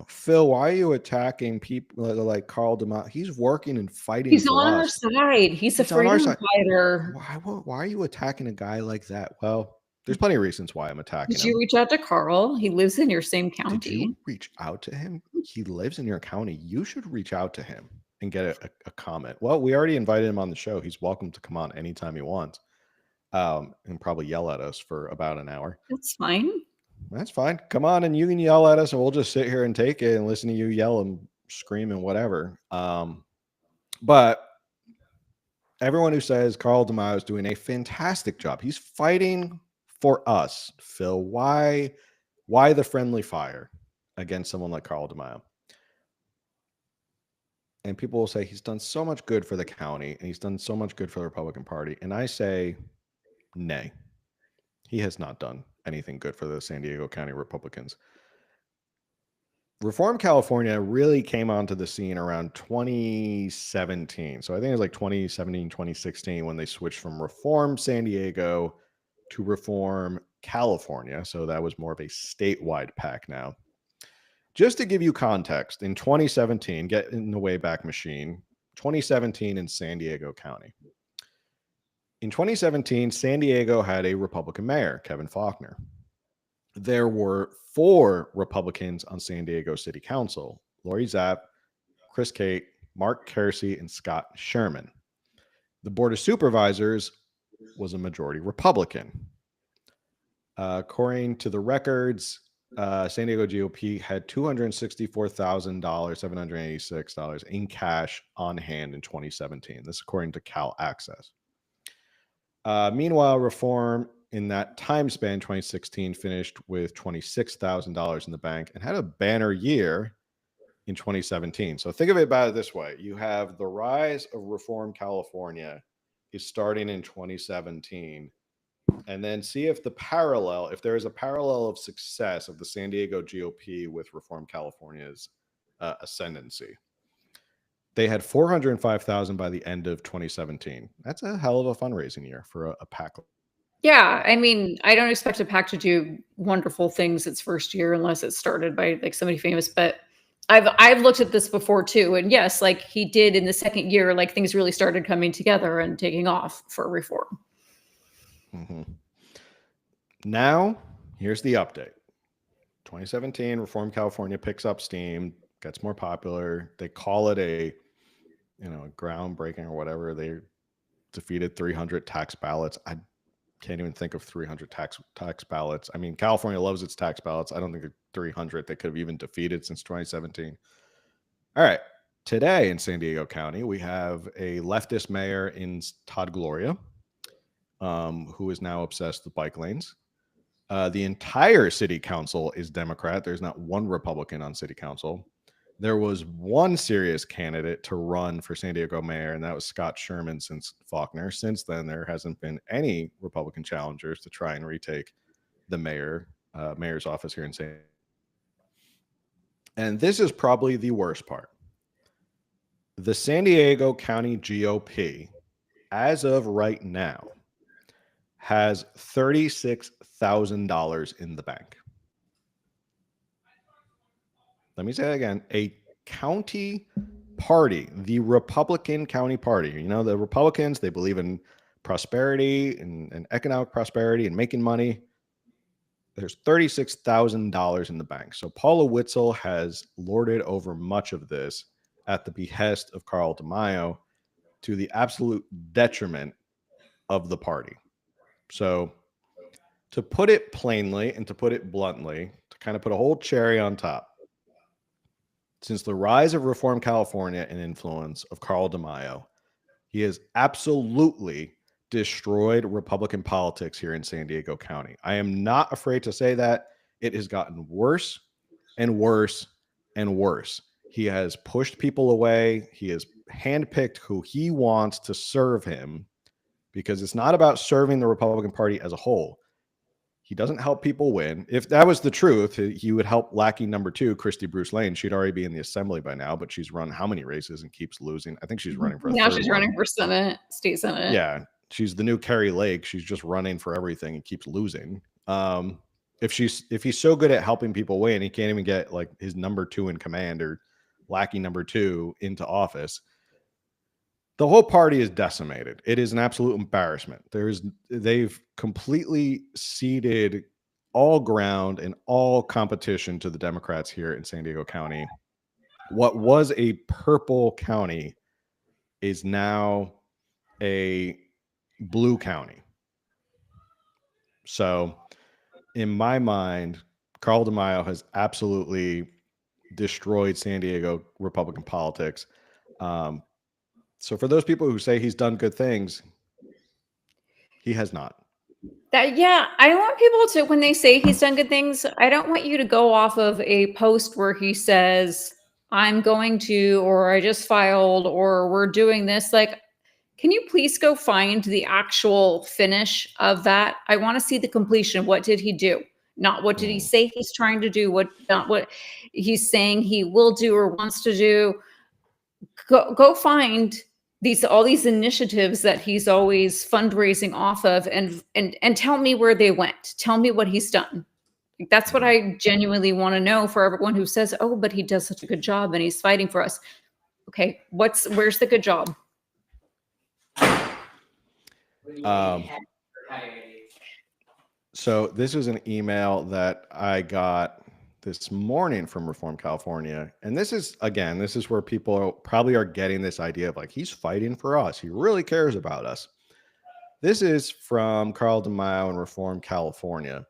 Phil, why are you attacking people like Carl DeMaio? He's working and fighting. He's for on our us. side. He's a freedom fighter. Why are you attacking a guy like that? Well, there's plenty of reasons why I'm attacking him. Did you reach out to Carl? He lives in your same county. Did you reach out to him? He lives in your county. You should reach out to him and get a comment. Well, we already invited him on the show. He's welcome to come on anytime he wants, and probably yell at us for about an hour. That's fine. That's fine. Come on, and you can yell at us, and we'll just sit here and take it and listen to you yell and scream and whatever. But everyone who says Carl DeMaio is doing a fantastic job, he's fighting for us. Phil, why the friendly fire? against someone like Carl DeMaio. And people will say he's done so much good for the county and he's done so much good for the Republican Party. And I say, nay, he has not done anything good for the San Diego County Republicans. Reform California really came onto the scene around 2017. So I think it was like 2017, 2016 when they switched from Reform San Diego to Reform California. So that was more of a statewide PAC now. Just to give you context, in 2017, get in the Wayback Machine, 2017 in San Diego County. In 2017, San Diego had a Republican mayor, Kevin Faulconer. There were 4 Republicans on San Diego City Council: Lori Zapp, Chris Cate, Mark Kersey, and Scott Sherman. The Board of Supervisors was a majority Republican. According to the records, San Diego GOP had $264,786 in cash on hand in 2017. This according to Cal Access. Meanwhile, Reform in that time span, 2016, finished with $26,000 in the bank and had a banner year in 2017. So think of it about it this way. You have the rise of Reform California is starting in 2017. And then see if there is a parallel of success of the San Diego GOP with Reform California's ascendancy. They had 405,000 by the end of 2017. That's a hell of a fundraising year for a PAC. Yeah, I mean, I don't expect a PAC to do wonderful things its first year unless it's started by like somebody famous. But I've looked at this before too, and yes, like he did in the second year, like things really started coming together and taking off for Reform. Mm-hmm. Now, here's the update. 2017, Reform California picks up steam, gets more popular. They call it a groundbreaking or whatever. They defeated 300 tax ballots. I can't even think of 300 tax ballots. I mean, California loves its tax ballots. I don't think 300 they could have even defeated since 2017. All right. Today in San Diego County, we have a leftist mayor in Todd Gloria, who is now obsessed with bike lanes. The entire city council is Democrat. There's not one Republican on city council. There was one serious candidate to run for San Diego mayor, and that was Scott Sherman since Faulconer. Since then, there hasn't been any Republican challengers to try and retake the mayor's office here in San Diego. And this is probably the worst part. The San Diego County GOP, as of right now, has $36,000 in the bank. Let me say that again. A county party, the Republican County Party. You know, the Republicans, they believe in prosperity and economic prosperity and making money. There's $36,000 in the bank. So Paula Witzel has lorded over much of this at the behest of Carl DeMaio to the absolute detriment of the party. So to put it plainly and to put it bluntly, to kind of put a whole cherry on top, since the rise of Reform California and influence of Carl DeMaio, he has absolutely destroyed Republican politics here in San Diego County. I am not afraid to say that. It has gotten worse and worse and worse. He has pushed people away. He has handpicked who he wants to serve him, because it's not about serving the Republican Party as a whole. He doesn't help people win. If that was the truth, he would help lackey number 2, Christy Bruce Lane. She'd already be in the assembly by now, but she's run how many races and keeps losing? I think she's running for a now third she's one. running for Senate, state Senate. Yeah, she's the new Carrie Lake. She's just running for everything and keeps losing. If he's so good at helping people win, he can't even get like his number 2 in command or lackey number 2 into office. The whole party is decimated. It is an absolute embarrassment. They've completely ceded all ground and all competition to the Democrats here in San Diego County. What was a purple county is now a blue county. So in my mind, Carl DeMaio has absolutely destroyed San Diego Republican politics. So for those people who say he's done good things, he has not. Yeah, I don't want people to, when they say he's done good things, I don't want you to go off of a post where he says, I'm going to, or I just filed, or we're doing this. Like, can you please go find the actual finish of that? I want to see the completion. What did he do? Not what did he say he's trying to do, not what he's saying he will do or wants to do. Go find all these initiatives that he's always fundraising off of, and tell me where they went. Tell me what he's done. Like, that's what I genuinely want to know for everyone who says, oh, but he does such a good job and he's fighting for us. Okay, where's the good job? So this is an email that I got this morning from Reform California. And this is where people probably are getting this idea of like, he's fighting for us. He really cares about us. This is from Carl DeMaio in Reform California.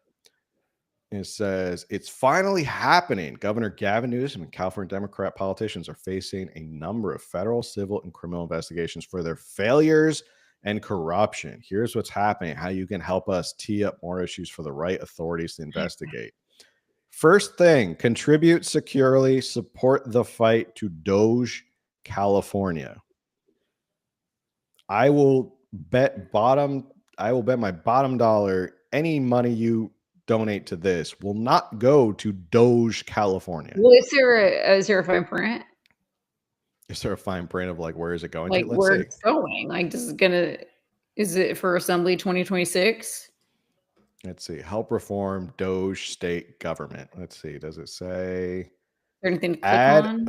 It says, it's finally happening. Governor Gavin Newsom and California Democrat politicians are facing a number of federal, civil, and criminal investigations for their failures and corruption. Here's what's happening, how you can help us tee up more issues for the right authorities to investigate. First thing, contribute securely, support the fight to Doge California. I will bet my bottom dollar any money you donate to this will not go to Doge California. Well, is there a fine print? Is there a fine print of like, where is it going like to? Let's where see. it's going? Like, is it for Assembly 2026? Let's see. Help reform Doge state government. Let's see. Does it say? Is there anything to click Add? on?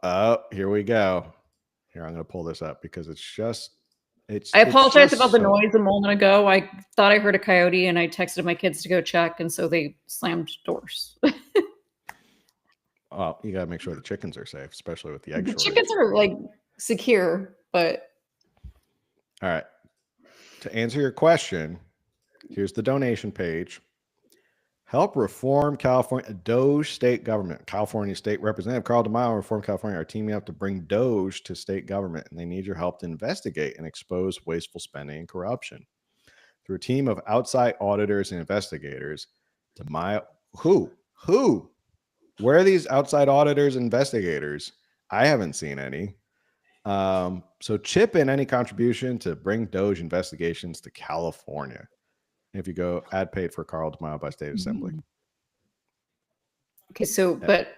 Oh, here we go. Here, I'm going to pull this up because I apologize about the noise a moment ago. I thought I heard a coyote and I texted my kids to go check, and so they slammed doors. Oh, you got to make sure the chickens are safe, especially with the egg shortage. Chickens are like secure, but all right. To answer your question, here's the donation page. Help reform California Doge state government. California State Representative Carl DeMaio and Reform California are teaming up to bring Doge to state government, and they need your help to investigate and expose wasteful spending and corruption. Through a team of outside auditors and investigators, DeMaio, who? Where are these outside auditors and investigators? I haven't seen any. So chip in any contribution to bring Doge investigations to California. If you go ad paid for Carl DeMaio by State Assembly. Okay, so but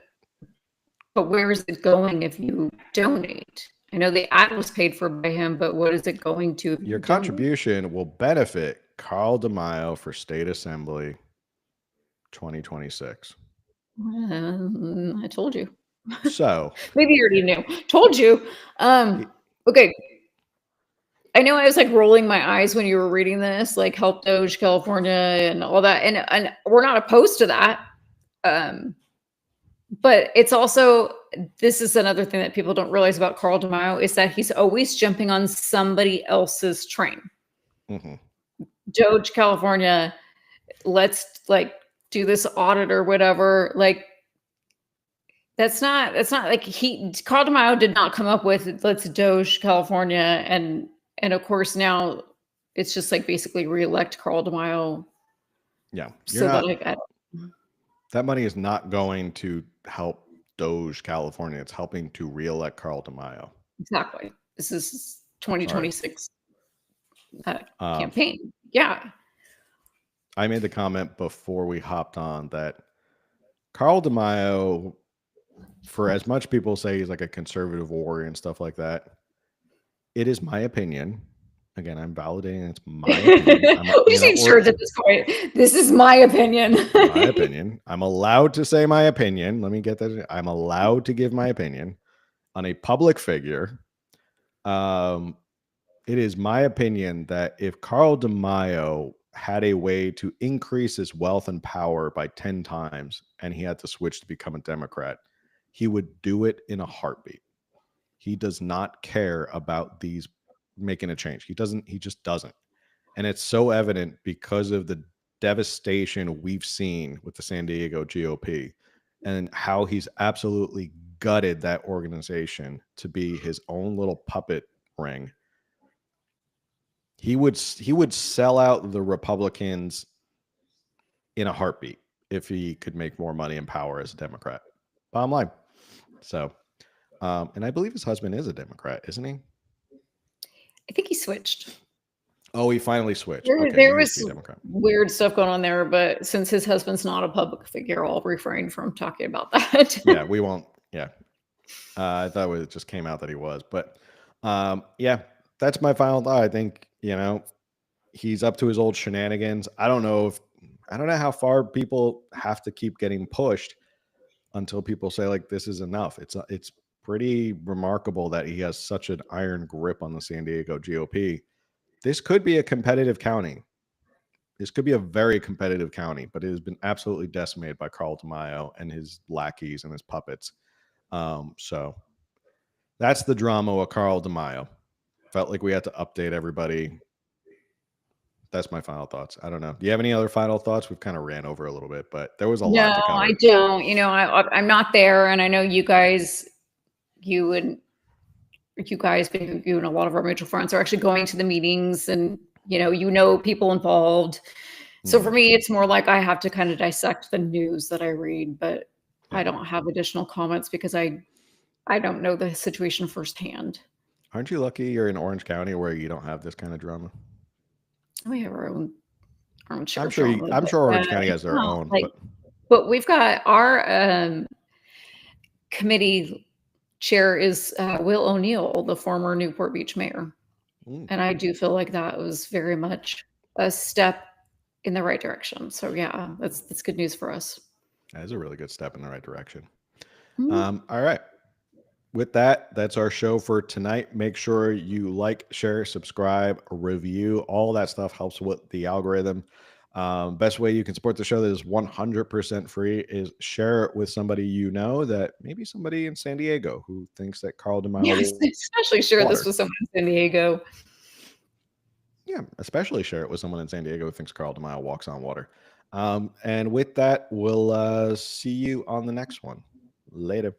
where is it going if you donate? I know the ad was paid for by him, but what is it going to? Your contribution will benefit Carl DeMaio for State Assembly 2026. I told you. So maybe you already knew. Told you. Okay. I know I was like rolling my eyes when you were reading this, like help Doge California and all that. And we're not opposed to that. But it's also, this is another thing that people don't realize about Carl DeMaio is that he's always jumping on somebody else's train. Mm-hmm. Doge California, let's like do this audit or whatever. Like, that's not like Carl DeMaio did not come up with let's Doge California and of course now it's just like basically reelect Carl DeMaio. Yeah. So that money is not going to help Doge California. It's helping to reelect Carl DeMaio. Exactly. This is 2026 campaign. Yeah. I made the comment before we hopped on that Carl DeMaio, for as much people say he's like a conservative warrior and stuff like that, it is my opinion. Again, I'm validating it's my opinion. You seem sure at this point. This is my opinion. My opinion. I'm allowed to say my opinion. Let me get that. I'm allowed to give my opinion on a public figure. It is my opinion that if Carl DeMaio had a way to increase his wealth and power by 10 times and he had to switch to become a Democrat, he would do it in a heartbeat. He does not care about these making a change. He just doesn't. And it's so evident because of the devastation we've seen with the San Diego GOP and how he's absolutely gutted that organization to be his own little puppet ring. He would sell out the Republicans in a heartbeat if he could make more money and power as a Democrat. Bottom line. So, and I believe his husband is a Democrat, isn't he? I think he switched. Oh, he finally switched. There, Okay, there he used to was be a Democrat. weird stuff going on there, but since his husband's not a public figure, I'll refrain from talking about that. Yeah, we won't. Yeah. I thought it just came out that he was, but yeah, that's my final thought. I think, he's up to his old shenanigans. I don't know how far people have to keep getting pushed until people say like this is enough. It's pretty remarkable that he has such an iron grip on the San Diego GOP. This could be a competitive county. This could be a very competitive county, but it has been absolutely decimated by Carl DeMaio and his lackeys and his puppets. So that's the drama of Carl DeMaio. Felt like we had to update everybody. That's my final thoughts. I don't know. Do you have any other final thoughts? We've kind of ran over a little bit, but there was a lot to cover. I don't. I'm not there, and I know you guys, you and a lot of our mutual friends are actually going to the meetings, and people involved. So for me, it's more like I have to kind of dissect the news that I read, but I don't have additional comments because I don't know the situation firsthand. Aren't you lucky you're in Orange County where you don't have this kind of drama? We have our own share. I'm sure Orange County has their own. But we've got our committee chair is Will O'Neill, the former Newport Beach mayor. And I do feel like that was very much a step in the right direction. So yeah, that's good news for us. That is a really good step in the right direction. All right. With that, that's our show for tonight. Make sure you like, share, subscribe, review. All that stuff helps with the algorithm. Best way you can support the show that is 100% free is share it with somebody that maybe somebody in San Diego who thinks that Carl DeMaio. Yes, especially share this with someone in San Diego. Yeah, especially share it with someone in San Diego who thinks Carl DeMaio walks on water. And with that, we'll see you on the next one. Later.